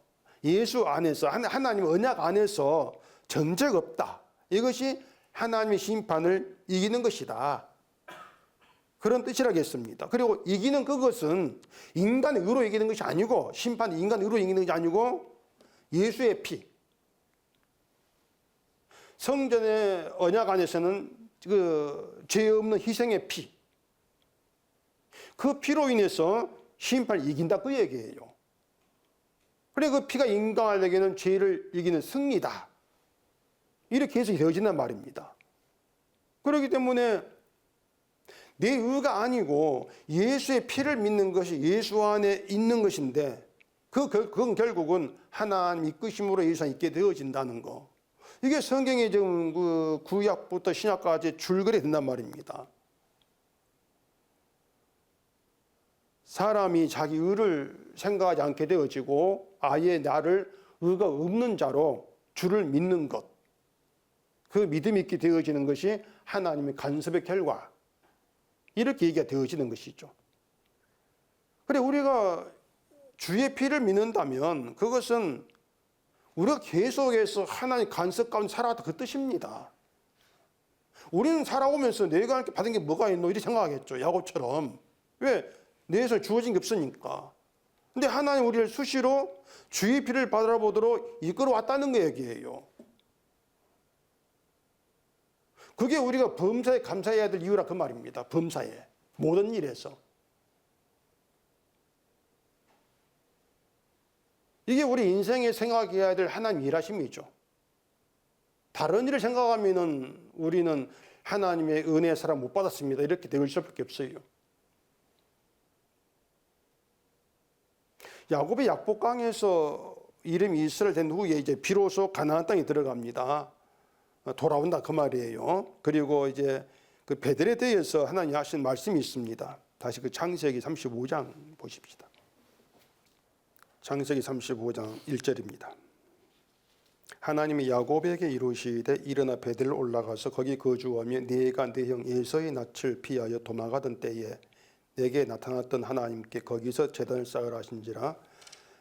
하나님 언약 안에서 정죄가 없다. 이것이 하나님의 심판을 이기는 것이다. 그런 뜻이라겠습니다. 그리고 이기는 그것은 인간의 의로 이기는 것이 아니고, 심판이 인간의 의로 이기는 것이 아니고 예수의 피. 성전의 언약 안에서는 그 죄 없는 희생의 피. 그 피로 인해서 심판을 이긴다, 그 얘기예요. 그래, 그 피가 인간에게는 죄를 이기는 승리다. 이렇게 해석이 되어진단 말입니다. 그렇기 때문에 내 의가 아니고 예수의 피를 믿는 것이 예수 안에 있는 것인데, 그건 결국은 하나님 이끄심으로 예수 안에 있게 되어진다는 거. 이게 성경의 지금 그 구약부터 신약까지 줄거리 된단 말입니다. 사람이 자기 의를 생각하지 않게 되어지고 아예 나를 의가 없는 자로 주를 믿는 것, 그 믿음이 있게 되어지는 것이 하나님의 간섭의 결과, 이렇게 얘기가 되어지는 것이죠. 그래, 우리가 주의 피를 믿는다면 그것은 우리가 계속해서 하나님 간섭 가운데 살아왔다, 그 뜻입니다. 우리는 살아오면서 내가 이렇게 받은 게 뭐가 있노 이렇게 생각하겠죠. 야곱처럼. 왜? 내에서 주어진 게 없으니까. 근데 하나님 우리를 수시로 주의 피를 받아보도록 이끌어왔다는 거 얘기예요. 그게 우리가 범사에 감사해야 될 이유라 그 말입니다. 범사에. 모든 일에서. 이게 우리 인생에 생각해야 될 하나님 일하심이죠. 다른 일을 생각하면은 우리는 하나님의 은혜의 사랑 못 받았습니다, 이렇게 될 수밖에 없어요. 야곱이 약복강에서 이름이 이스라엘 된 후에 이제 비로소 가나안 땅에 들어갑니다. 돌아온다, 그 말이에요. 그리고 이제 그 베델에 대해서 하나님 하신 말씀이 있습니다. 다시 그 창세기 35장 보십시다. 창세기 35장 1절입니다. 하나님이 야곱에게 이루시되 일어나 베델로 올라가서 거기 거주하며 네가 네 형 에서의 낯을 피하여 도망가던 때에 내게 나타났던 하나님께 거기서 제단을 쌓으라 하신지라.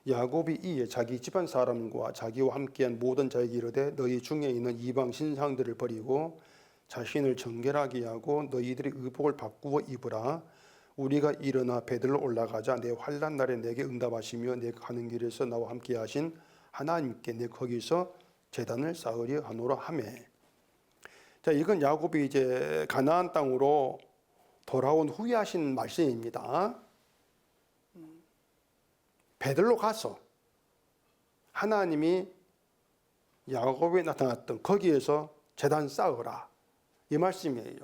야곱이 이에 자기 집안 사람과 자기와 함께한 모든 자에게 이르되 너희 중에 있는 이방 신상들을 버리고 자신을 정결하게 하고 너희들의 의복을 바꾸어 입으라. 우리가 일어나 베들로 올라가자. 내 환난 날에 내게 응답하시며 내가 가는 길에서 나와 함께 하신 하나님께 내 거기서 제단을 쌓으려 하노라 하며. 자, 이건 야곱이 이제 가나안 땅으로 돌아온 후에 하신 말씀입니다. 베들로 가서 하나님이 야곱에 나타났던 거기에서 제단 쌓으라, 이 말씀이에요.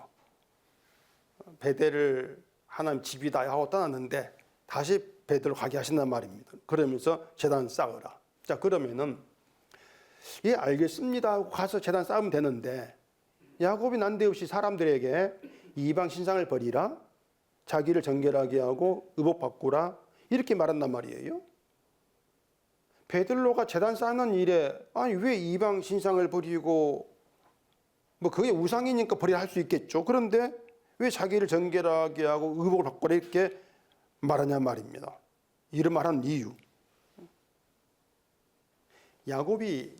베델을 하나님 집이다 하고 떠났는데 다시 베델로 가게 하신단 말입니다. 그러면서 제단 쌓으라. 자, 그러면은 예, 알겠습니다 하고 가서 제단 쌓으면 되는데, 야곱이 난데없이 사람들에게 이방 신상을 버리라, 자기를 정결하게 하고 의복 바꾸라, 이렇게 말한단 말이에요. 베들로가 제단 쌓는 일에 아니 왜 이방 신상을 버리고, 뭐 그게 우상이니까 버리라 할 수 있겠죠. 그런데 왜 자기를 정결하게 하고 의복을 바꾸라 이렇게 말하냐 말입니다. 이런 말하는 이유. 야곱이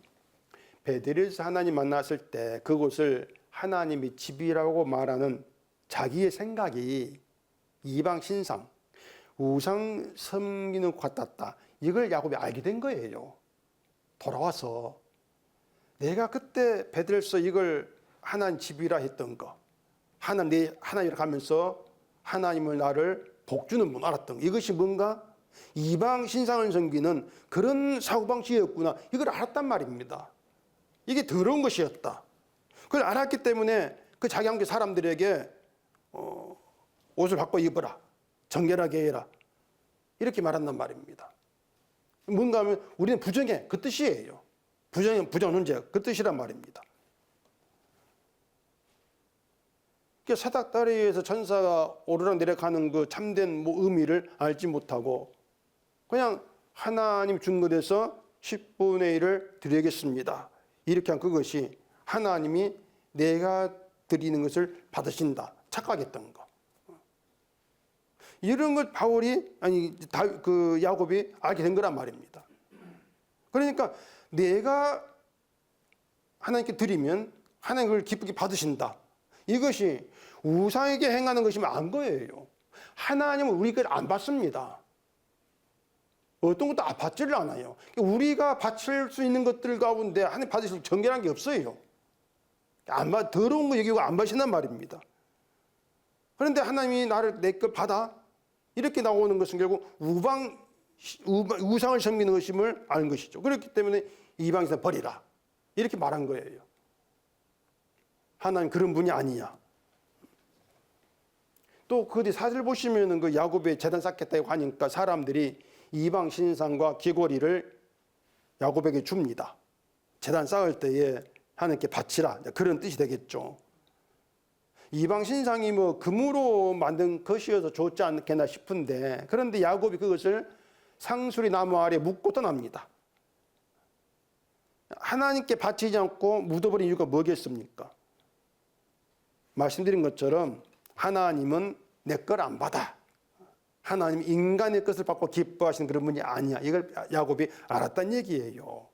베델에서 하나님 만났을 때 그곳을 하나님의 집이라고 말하는 자기의 생각이 이방 신상, 우상 섬기는 것 같았다, 이걸 야곱이 알게 된 거예요. 돌아와서 내가 그때 베델에서 이걸 하나님 집이라 했던 거, 하나님이라 가면서 하나님을 나를 복주는 분 알았던 거, 이것이 뭔가 이방 신상을 섬기는 그런 사고방식이었구나, 이걸 알았단 말입니다. 이게 더러운 것이었다. 그걸 알았기 때문에 그 자기 함께 사람들에게 옷을 바꿔 입어라, 정결하게 해라, 이렇게 말한단 말입니다. 뭔가 하면 우리는 부정해, 그 뜻이에요. 부정은 혼재, 그 뜻이란 말입니다. 사닥다리에서 천사가 오르락내리락하는 그 참된 의미를 알지 못하고 그냥 하나님 준 것에서 10분의 1을 드리겠습니다, 이렇게 한 그것이 하나님이 내가 드리는 것을 받으신다 착각했던 거. 이런 걸 야곱이 알게 된 거란 말입니다. 그러니까 내가 하나님께 드리면 하나님 그걸 기쁘게 받으신다, 이것이 우상에게 행하는 것이면 안 거예요. 하나님은 우리 걸 안 받습니다. 어떤 것도 받지를 않아요. 우리가 바칠 수 있는 것들 가운데 하나님 받으실 정결한 게 없어요. 더러운 거 여기고 안 받으신단 말입니다. 그런데 하나님이 나를 내 걸 받아, 이렇게 나오는 것은 결국 우상을 섬기는 것임을 아는 것이죠. 그렇기 때문에 이방에서 버리라, 이렇게 말한 거예요. 하나님 그런 분이 아니냐. 또 그 뒤 사실 보시면은 그 야곱의 제단 쌓겠다고 하니까 사람들이 이방 신상과 귀고리를 야곱에게 줍니다. 제단 쌓을 때에 하나님께 바치라, 그런 뜻이 되겠죠. 이방 신상이 뭐 금으로 만든 것이어서 좋지 않겠나 싶은데, 그런데 야곱이 그것을 상수리 나무 아래 묻고 떠납니다. 하나님께 바치지 않고 묻어버린 이유가 뭐겠습니까? 말씀드린 것처럼 하나님은 내 걸 안 받아. 하나님 인간의 것을 받고 기뻐하시는 그런 분이 아니야. 이걸 야곱이 알았다는 얘기예요.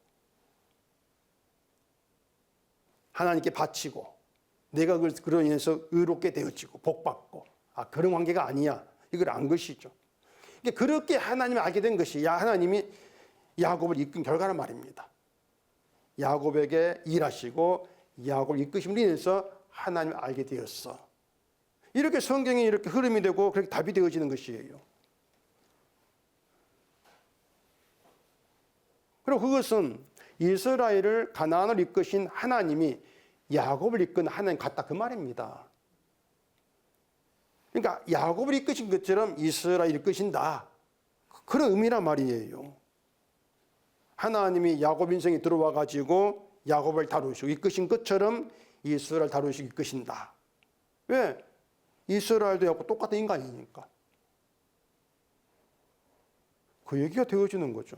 하나님께 바치고 내가 그로 인해서 의롭게 되어지고 복받고, 그런 관계가 아니야, 이걸 안 것이죠. 그렇게 하나님을 알게 된 것이 하나님이 야곱을 이끈 결과란 말입니다. 야곱에게 일하시고 야곱을 이끄심으로 인해서 하나님을 알게 되었어. 이렇게 성경이 이렇게 흐름이 되고 그렇게 답이 되어지는 것이에요. 그리고 그것은 이스라엘을 가나안을 이끄신 하나님이 야곱을 이끈 하나님 같다, 그 말입니다. 그러니까 야곱을 이끄신 것처럼 이스라엘을 이끄신다, 그런 의미란 말이에요. 하나님이 야곱 인생에 들어와 가지고 야곱을 다루시고 이끄신 것처럼 이스라엘 다루시고 이끄신다. 왜? 이스라엘도 야곱 똑같은 인간이니까. 그 얘기가 되어지는 거죠.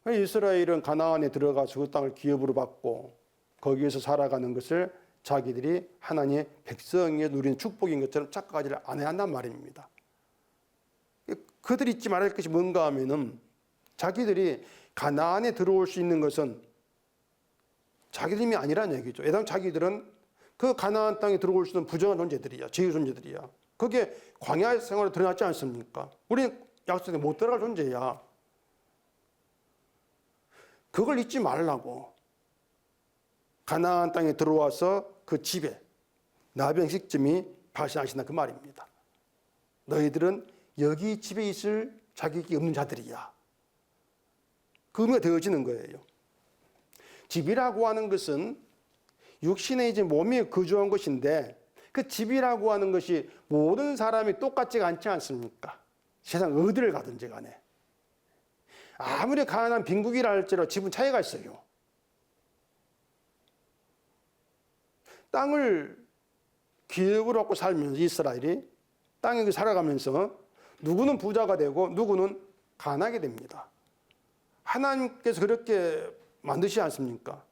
이스라엘은 가나안에 들어가서 그 땅을 기업으로 받고 거기에서 살아가는 것을 자기들이 하나님의 백성에 누리는 축복인 것처럼 착각하지를 않아야 한단 말입니다. 그들이 잊지 말아야 할 것이 뭔가 하면은, 자기들이 가나안에 들어올 수 있는 것은 자기들 힘이 아니라는 얘기죠. 애당 자기들은 그 가나안 땅에 들어올 수 있는 부정한 존재들이야, 제휴 존재들이야. 그게 광야 생활에 드러났지 않습니까? 우리는 약속에 못 들어갈 존재야. 그걸 잊지 말라고 가나안 땅에 들어와서 그 집에 나병식점이 발생하신다, 그 말입니다. 너희들은 여기 집에 있을 자격이 없는 자들이야. 그 의미가 되어지는 거예요. 집이라고 하는 것은 육신의 이제 몸이 거주한 것인데 그 집이라고 하는 것이 모든 사람이 똑같지가 않지 않습니까? 세상 어디를 가든지 간에. 아무리 가난한 빈국이라 할지라도 집은 차이가 있어요. 땅을 기업으로 갖고 살면서 이스라엘이 땅에 살아가면서 누구는 부자가 되고 누구는 가난하게 됩니다. 하나님께서 그렇게 만드시지 않습니까?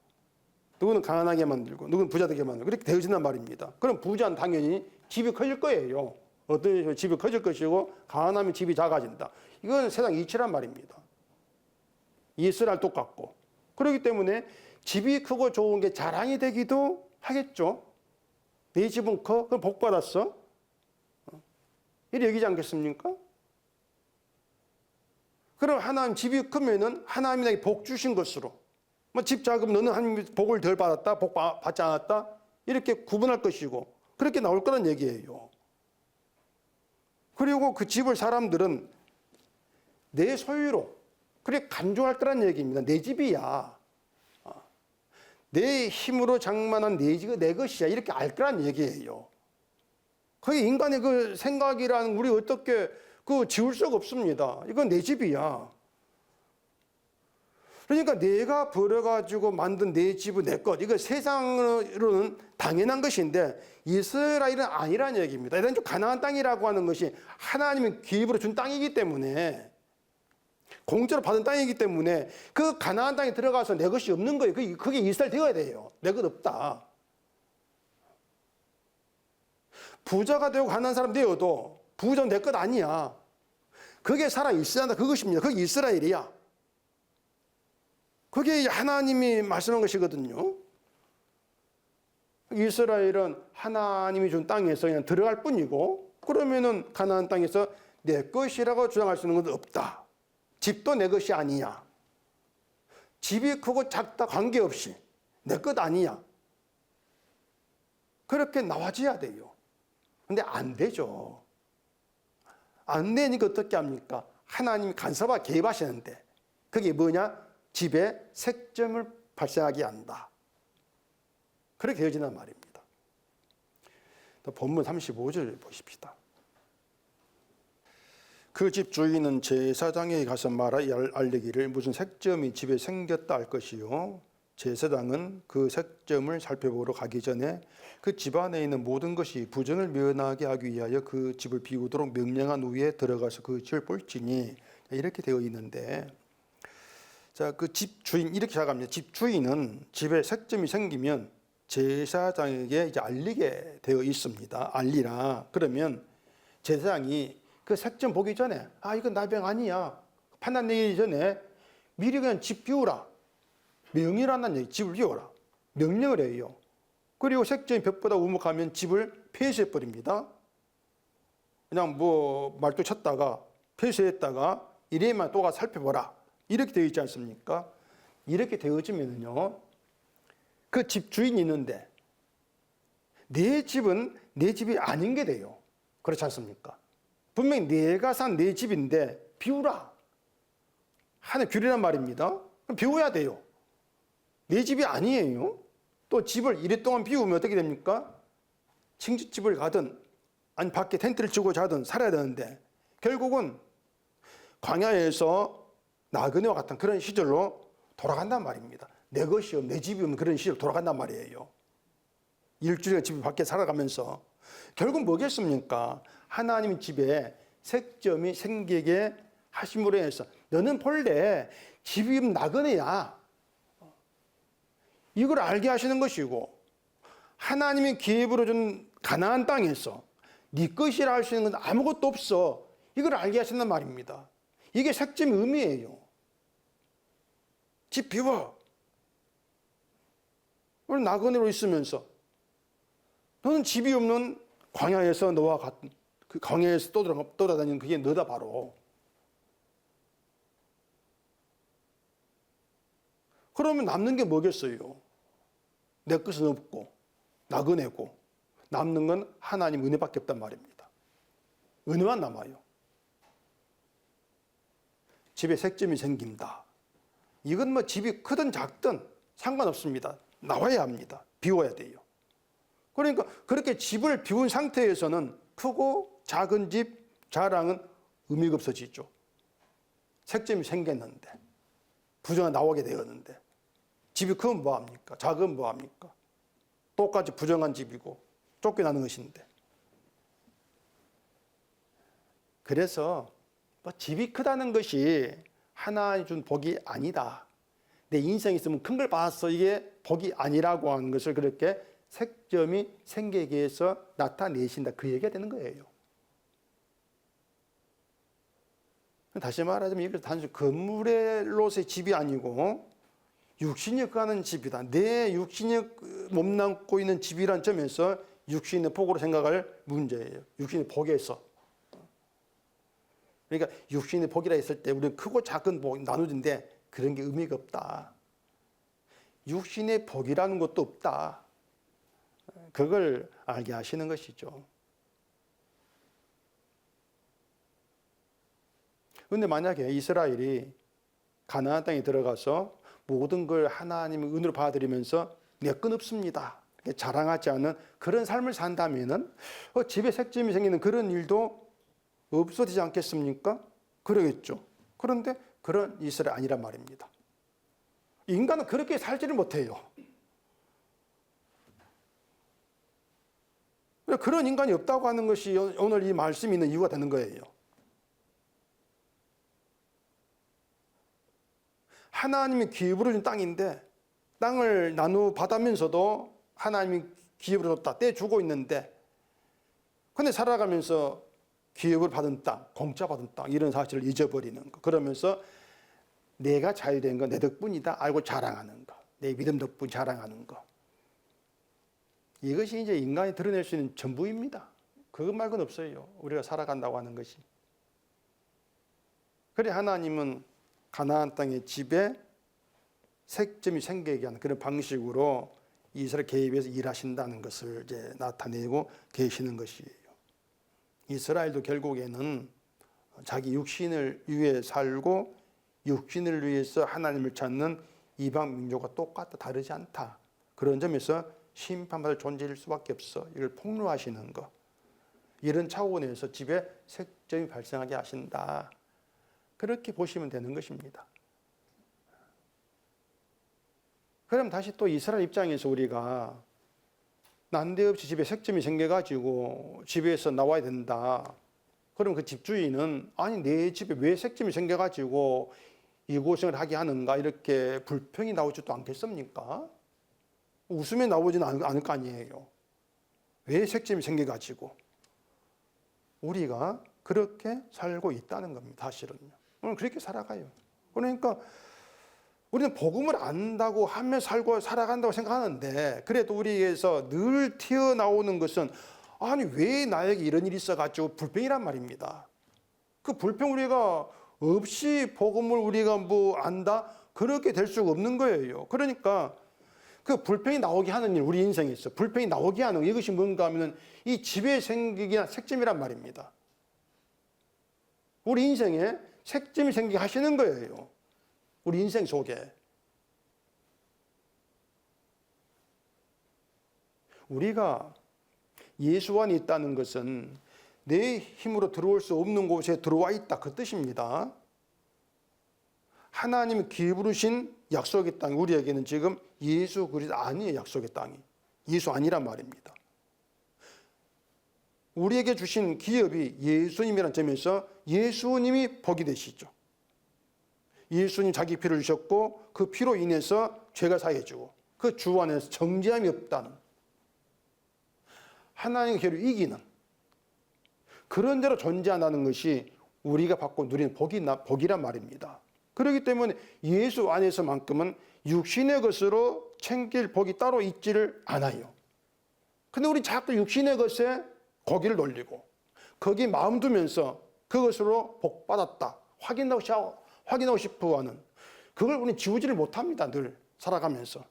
누구는 가난하게 만들고 누구는 부자 되게 만들고 그렇게 되어진단 말입니다. 그럼 부자는 당연히 집이 커질 거예요. 어떤 집이 커질 것이고 가난하면 집이 작아진다. 이건 세상 이치란 말입니다. 이스라엘 똑같고. 그렇기 때문에 집이 크고 좋은 게 자랑이 되기도 하겠죠. 내 집은 커? 그럼 복 받았어? 이래 여기지 않겠습니까? 그럼 하나님 집이 크면은 하나님이 나에게 복 주신 것으로 뭐 집 작으면 너는 하나님 복을 덜 받았다, 복 받지 않았다 이렇게 구분할 것이고 그렇게 나올 거란 얘기예요. 그리고 그 집을 사람들은 내 소유로 그렇게 간주할 거란 얘기입니다. 내 집이야. 내 힘으로 장만한 내 집이 내 것이야. 이렇게 알 거란 얘기예요. 그게 인간의 그 생각이라는 우리 어떻게 그 지울 수가 없습니다. 이건 내 집이야. 그러니까 내가 벌어가지고 만든 내 집은 내 것. 이거 세상으로는 당연한 것인데 이스라엘은 아니라는 얘기입니다. 이런 좀 가나안 땅이라고 하는 것이 하나님이 기업으로 준 땅이기 때문에 공짜로 받은 땅이기 때문에 그 가나안 땅에 들어가서 내 것이 없는 거예요. 그게 이스라엘 되어야 돼요. 내 것 없다. 부자가 되고 가난한 사람 되어도 부자는 내 것 아니야. 그게 살아 있어야 한다. 그것입니다. 그게 이스라엘이야. 그게 하나님이 말씀한 것이거든요. 이스라엘은 하나님이 준 땅에서 그냥 들어갈 뿐이고 그러면은 가나안 땅에서 내 것이라고 주장할 수 있는 건 없다. 집도 내 것이 아니야. 집이 크고 작다 관계없이 내 것 아니야. 그렇게 나와줘야 돼요. 근데 안 되죠. 안 되니까 어떻게 합니까? 하나님이 간섭하고 개입하시는데 그게 뭐냐? 집에 색점을 발생하게 한다. 그렇게 되어진단 말입니다. 또 본문 35절 보십시다. 그 집 주인은 제사장에게 가서 알리기를 무슨 색점이 집에 생겼다 할 것이요. 제사장은 그 색점을 살펴보러 가기 전에 그 집 안에 있는 모든 것이 부정을 면하게 하기 위하여 그 집을 비우도록 명령한 후에 들어가서 그 집을 볼지니 이렇게 되어 있는데 자, 그 집 주인 이렇게 시작합니다. 집 주인은 집에 색점이 생기면 제사장에게 이제 알리게 되어 있습니다. 알리라. 그러면 제사장이 그 색점 보기 전에 이건 나병 아니야. 판단 내기 전에 미리 그냥 집 비우라. 명령이라는 얘기, 집을 비워라. 명령을 해요. 그리고 색점이 벽보다 우묵하면 집을 폐쇄해 버립니다. 그냥 뭐 말도 쳤다가 폐쇄했다가 이래만 또 가서 살펴보라. 이렇게 되어 있지 않습니까? 이렇게 되어지면요, 그 집 주인이 있는데 내 집은 내 집이 아닌 게 돼요. 그렇지 않습니까? 분명히 내가 산 내 집인데 비우라 하는 규례란 말입니다. 그럼 비워야 돼요. 내 집이 아니에요. 또 집을 이랫동안 비우면 어떻게 됩니까? 친지집을 가든 아니 밖에 텐트를 치고 자든 살아야 되는데 결국은 광야에서 나그네와 같은 그런 시절로 돌아간단 말입니다. 내 것이 없는 내 집이 없는 그런 시절로 돌아간단 말이에요. 일주일에 집 밖에 살아가면서 결국 뭐겠습니까? 하나님 집에 색점이 생기게 하심으로 해서 너는 본래 집이 없는 나그네야. 이걸 알게 하시는 것이고 하나님이 기업으로 준 가나안 땅에서 네 것이라 할 수 있는 건 아무것도 없어. 이걸 알게 하신단 말입니다. 이게 색점의 의미예요. 집 비워. 오늘 나그네로 있으면서 너는 집이 없는 광야에서 너와 같은 그 광야에서 떠돌아다니는 그게 너다 바로. 그러면 남는 게 뭐겠어요? 내 것은 없고 나그네고 남는 건 하나님 은혜밖에 없단 말입니다. 은혜만 남아요. 집에 색점이 생긴다. 이건 뭐 집이 크든 작든 상관없습니다. 나와야 합니다. 비워야 돼요. 그러니까 그렇게 집을 비운 상태에서는 크고 작은 집 자랑은 의미가 없어지죠. 색점이 생겼는데, 부정이 나오게 되었는데, 집이 크면 뭐합니까? 작으면 뭐합니까? 똑같이 부정한 집이고 쫓겨나는 것인데. 그래서 뭐 집이 크다는 것이 하나님 준 복이 아니다. 내 인생에 있으면 큰 걸 받았어. 이게 복이 아니라고 하는 것을 그렇게 색점이 생기게 해서 나타내신다. 그 얘기가 되는 거예요. 다시 말하자면 이게 단순히 건물로서의 집이 아니고 육신이 가는 집이다. 내 육신이 몸담고 있는 집이란 점에서 육신의 복으로 생각할 문제예요. 육신의 복에서. 그러니까 육신의 복이라 했을 때 우리는 크고 작은 복이 나누는데 그런 게 의미가 없다. 육신의 복이라는 것도 없다. 그걸 알게 하시는 것이죠. 그런데 만약에 이스라엘이 가나안 땅에 들어가서 모든 걸 하나님의 은혜로 받아들이면서 내 건 없습니다. 자랑하지 않는 그런 삶을 산다면은 집에 색점이 생기는 그런 일도 없어지지 않겠습니까? 그러겠죠. 그런데 그런 이스라엘 아니란 말입니다. 인간은 그렇게 살지를 못해요. 그런 인간이 없다고 하는 것이 오늘 이 말씀이 있는 이유가 되는 거예요. 하나님이 기업으로 준 땅인데 땅을 나누 받으면서도 하나님이 기업으로 줬다 떼주고 있는데 근데 살아가면서 기업을 받은 땅, 공짜 받은 땅 이런 사실을 잊어버리는 거. 그러면서 내가 자유된 건 내 덕분이다 알고 자랑하는 거. 내 믿음 덕분 자랑하는 거. 이것이 이제 인간이 드러낼 수 있는 전부입니다. 그것 말고는 없어요. 우리가 살아간다고 하는 것이. 그래 하나님은 가나안 땅의 집에 색점이 생기게 하는 그런 방식으로 이스라엘 개입해서 일하신다는 것을 이제 나타내고 계시는 것이에요. 이스라엘도 결국에는 자기 육신을 위해 살고 육신을 위해서 하나님을 찾는 이방 민족과 똑같다 다르지 않다. 그런 점에서 심판받을 존재일 수밖에 없어. 이걸 폭로하시는 것. 이런 차원에서 집에 색점이 발생하게 하신다. 그렇게 보시면 되는 것입니다. 그럼 다시 또 이스라엘 입장에서 우리가 난데없이 집에 색점이 생겨가지고 집에서 나와야 된다. 그럼 그 집주인은 아니 내 집에 왜 색점이 생겨가지고 이 고생을 하게 하는가 이렇게 불평이 나오지도 않겠습니까? 웃음에 나오지는 않을 거 아니에요. 왜 색점이 생겨가지고 우리가 그렇게 살고 있다는 겁니다. 사실은요. 오늘 그렇게 살아가요. 그러니까 우리는 복음을 안다고 하며 살고 살아간다고 생각하는데 그래도 우리에게서 늘 튀어나오는 것은 아니 왜 나에게 이런 일이 있어가지고 불평이란 말입니다. 그 불평 우리가 없이 복음을 우리가 뭐 안다? 그렇게 될 수가 없는 거예요. 그러니까 그 불평이 나오게 하는 일 우리 인생에 있어. 불평이 나오게 하는 이것이 뭔가 하면 이 집에 생기게 한 색점이란 말입니다. 우리 인생에 색점이 생기게 하시는 거예요. 우리 인생 속에. 우리가 예수 안에 있다는 것은 내 힘으로 들어올 수 없는 곳에 들어와 있다. 그 뜻입니다. 하나님이 기부르신 약속의 땅, 우리에게는 지금 예수 그리스도 아니에요. 약속의 땅이. 예수 아니란 말입니다. 우리에게 주신 기업이 예수님이라는 점에서 예수님이 복이 되시죠. 예수님 자기 피를 주셨고 그 피로 인해서 죄가 사해지고 그 주 안에서 정죄함이 없다는 하나님의 계를 이기는 그런 대로 존재한다는 것이 우리가 받고 누리는 복이란 말입니다. 그렇기 때문에 예수 안에서만큼은 육신의 것으로 챙길 복이 따로 있지를 않아요. 근데 우리 자꾸 육신의 것에 고기를 돌리고 거기에 마음 두면서 그것으로 복 받았다 확인하고 싶어 하는 그걸 우리는 지우지를 못합니다. 늘 살아가면서.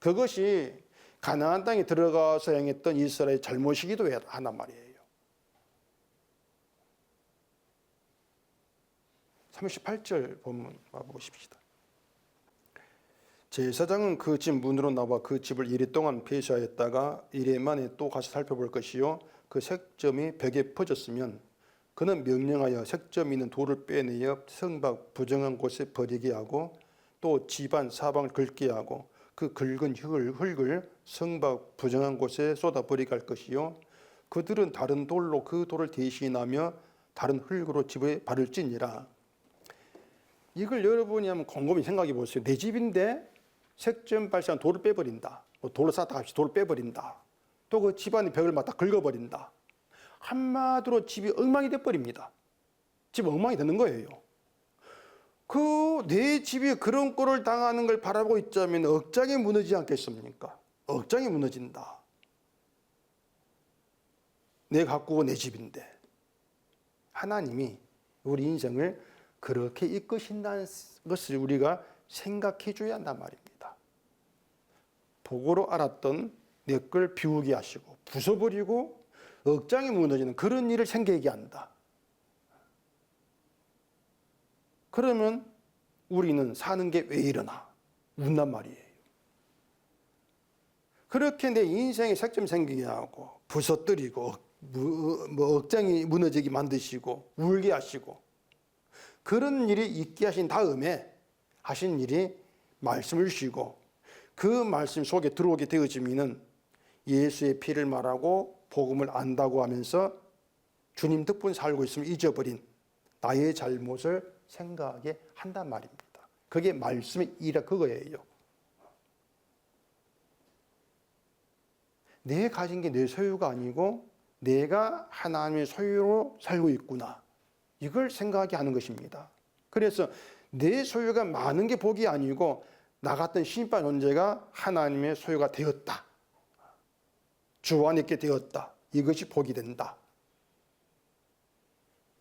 그것이 가나안 땅에 들어가서 행했던 이스라엘의 잘못이기도 하단 말이에요. 38절 본문 봐보십시다. 제사장은 그 집 문으로 나와 그 집을 이리 동안 폐쇄하였다가 이래 만에 또 가서 살펴볼 것이요 그 색점이 벽에 퍼졌으면 그는 명령하여 색점 있는 돌을 빼내어 성 밖 부정한 곳에 버리게 하고 또 집안 사방을 긁게 하고 그 긁은 흙을 성 밖 부정한 곳에 쏟아버리게 할 것이요 그들은 다른 돌로 그 돌을 대신하며 다른 흙으로 집에 바를지니라. 이걸 여러분이 한번 곰곰이 생각해 보세요. 내 집인데 색점 발생한 돌을 빼버린다. 돌로 쌓다 합시 돌을 빼버린다. 또 그 집안의 벽을 막 다 긁어버린다. 한마디로 집이 엉망이 돼버립니다. 집 엉망이 되는 거예요. 그 내 집이 그런 꼴을 당하는 걸 바라보고 있자면 억장이 무너지지 않겠습니까? 억장이 무너진다. 내 가꾸고 내 집인데 하나님이 우리 인생을 그렇게 이끄신다는 것을 우리가 생각해 줘야 한단 말입니다. 복으로 알았던 내 걸 비우게 하시고 부숴버리고 억장이 무너지는 그런 일을 생기게 한다. 그러면 우리는 사는 게 왜 이러나 묻단 말이에요. 그렇게 내 인생에 색점 생기게 하고 부서뜨리고 억장이 무너지게 만드시고 울게 하시고 그런 일이 있게 하신 다음에 하신 일이 말씀을 주시고 그 말씀 속에 들어오게 되어지면은 예수의 피를 말하고 복음을 안다고 하면서 주님 덕분에 살고 있으면 잊어버린 나의 잘못을 생각하게 한단 말입니다. 그게 말씀의 일이라 그거예요. 내 가진 게 내 소유가 아니고 내가 하나님의 소유로 살고 있구나. 이걸 생각하게 하는 것입니다. 그래서 내 소유가 많은 게 복이 아니고 나 같은 신발 존재가 하나님의 소유가 되었다. 주 안에 있게 되었다. 이것이 복이 된다.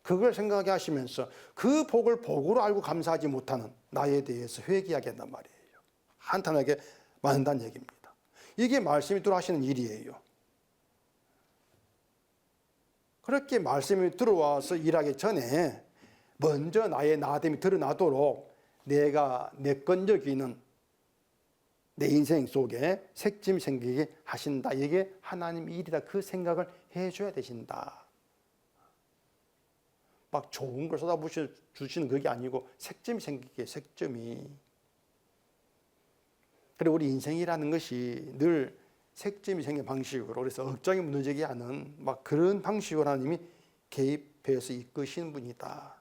그걸 생각하게 하시면서 그 복을 복으로 알고 감사하지 못하는 나에 대해서 회개하게 한단 말이에요. 한탄하게 만든다는 얘기입니다. 이게 말씀이 들어하시는 일이에요. 그렇게 말씀이 들어와서 일하기 전에 먼저 나의 나됨이 드러나도록 내가 내 건 여기는 내 인생 속에 색짐이 생기게 하신다. 이게 하나님 일이다. 그 생각을 해줘야 되신다. 막 좋은 걸 쏟아부으시는 그게 아니고 색점이 생기게 색점이. 그리고 우리 인생이라는 것이 늘 색점이 생긴 방식으로 그래서 억장이 무너지게 하는 막 그런 방식으로 하나님이 개입해서 이끄신 분이다.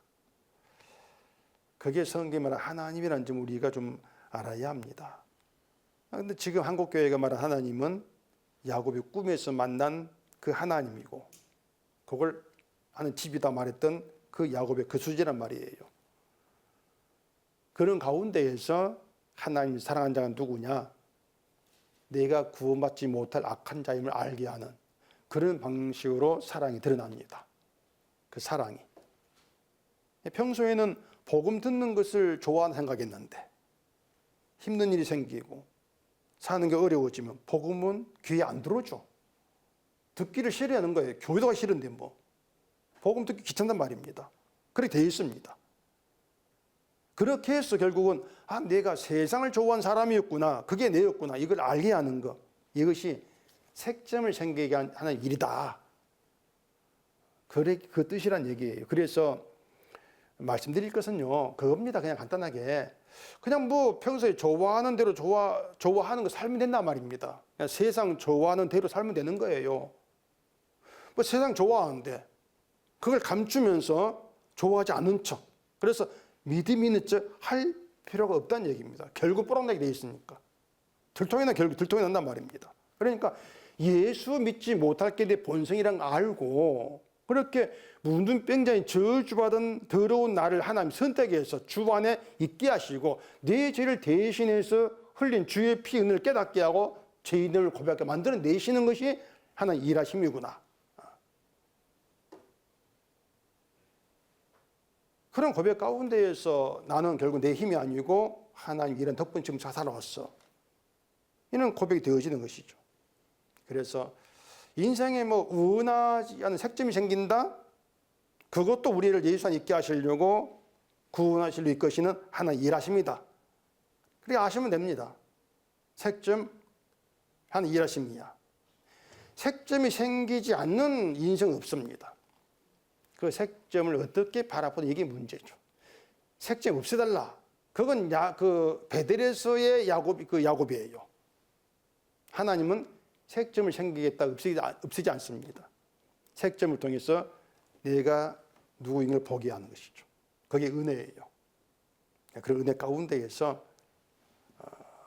그게 성경에 말하는 하나님이라는 점 우리가 좀 알아야 합니다. 그런데 지금 한국교회가 말하는 하나님은 야곱이 꿈에서 만난 그 하나님이고 그걸 하는 집이다 말했던 그 야곱의 그 수지란 말이에요. 그런 가운데에서 하나님이 사랑하는 자가 누구냐? 내가 구원받지 못할 악한 자임을 알게 하는 그런 방식으로 사랑이 드러납니다. 그 사랑이. 평소에는 복음 듣는 것을 좋아하는 생각했는데 힘든 일이 생기고 사는 게 어려워지면 복음은 귀에 안 들어오죠. 듣기를 싫어하는 거예요. 교회도 가기 싫은데 뭐. 복음 듣기 귀찮단 말입니다. 그렇게 되어 있습니다. 그렇게 해서 결국은 내가 세상을 좋아하는 사람이었구나. 그게 내였구나. 이걸 알게 하는 것. 이것이 색점을 생기게 하는 일이다. 그 뜻이란 얘기예요. 그래서 말씀드릴 것은요. 그겁니다. 그냥 간단하게. 그냥 뭐 평소에 좋아하는 대로 좋아하는 거 살면 된단 말입니다. 그냥 세상 좋아하는 대로 살면 되는 거예요. 뭐 세상 좋아하는데 그걸 감추면서 좋아하지 않는 척. 그래서 믿음이 있는 척 할 필요가 없다는 얘기입니다. 결국 뽀록나게 돼 있으니까. 들통이 결국 들통이 난단 말입니다. 그러니까 예수 믿지 못할 게 내 본성이란 걸 알고 그렇게 문둥병자인 저주받은 더러운 나를 하나님 선택해서 주 안에 있게 하시고 내 죄를 대신해서 흘린 주의 피 은혜를 깨닫게 하고 죄인을 고백하게 만들어 내시는 것이 하나님 일하심이구나. 그런 고백 가운데에서 나는 결국 내 힘이 아니고 하나님 이런 덕분에 지금 살아왔어. 이런 고백이 되어지는 것이죠. 그래서 인생에 뭐 원하지 않은 색점이 생긴다? 그것도 우리를 예수 안에 있게 하시려고 구원하실로 이끄시는 하나님 일하십니다. 그렇게 아시면 됩니다. 색점 하나님 일하심이야. 색점이 생기지 않는 인생은 없습니다. 그 색점을 어떻게 바라보는 이게 문제죠. 색점 없애달라. 그건 그 베델에서의 야곱이에요. 하나님은 색점을 생기겠다 없애지 않습니다. 색점을 통해서 내가 누구인 걸 보게 하는 것이죠. 그게 은혜예요. 그런 은혜 가운데에서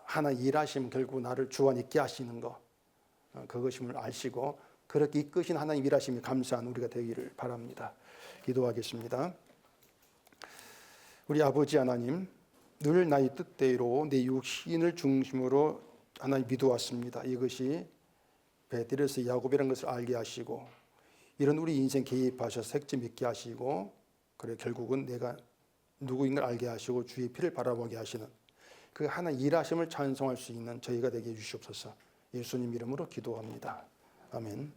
하나 일하시면 결국 나를 주안 있게 하시는 것, 그것임을 아시고 그렇게 이끄신 하나님 일하심이 감사한 우리가 되기를 바랍니다. 기도하겠습니다. 우리 아버지 하나님, 늘 나의 뜻대로 내 육신을 중심으로 하나님 믿어왔습니다. 이것이 베델에서 야곱이라는 것을 알게 하시고 이런 우리 인생 개입하셔서 색점 있게 하시고 그래 결국은 내가 누구인 걸 알게 하시고 주의 피를 바라보게 하시는 그 하나 일하심을 찬송할 수 있는 저희가 되게 해주시옵소서. 예수님 이름으로 기도합니다. 아멘.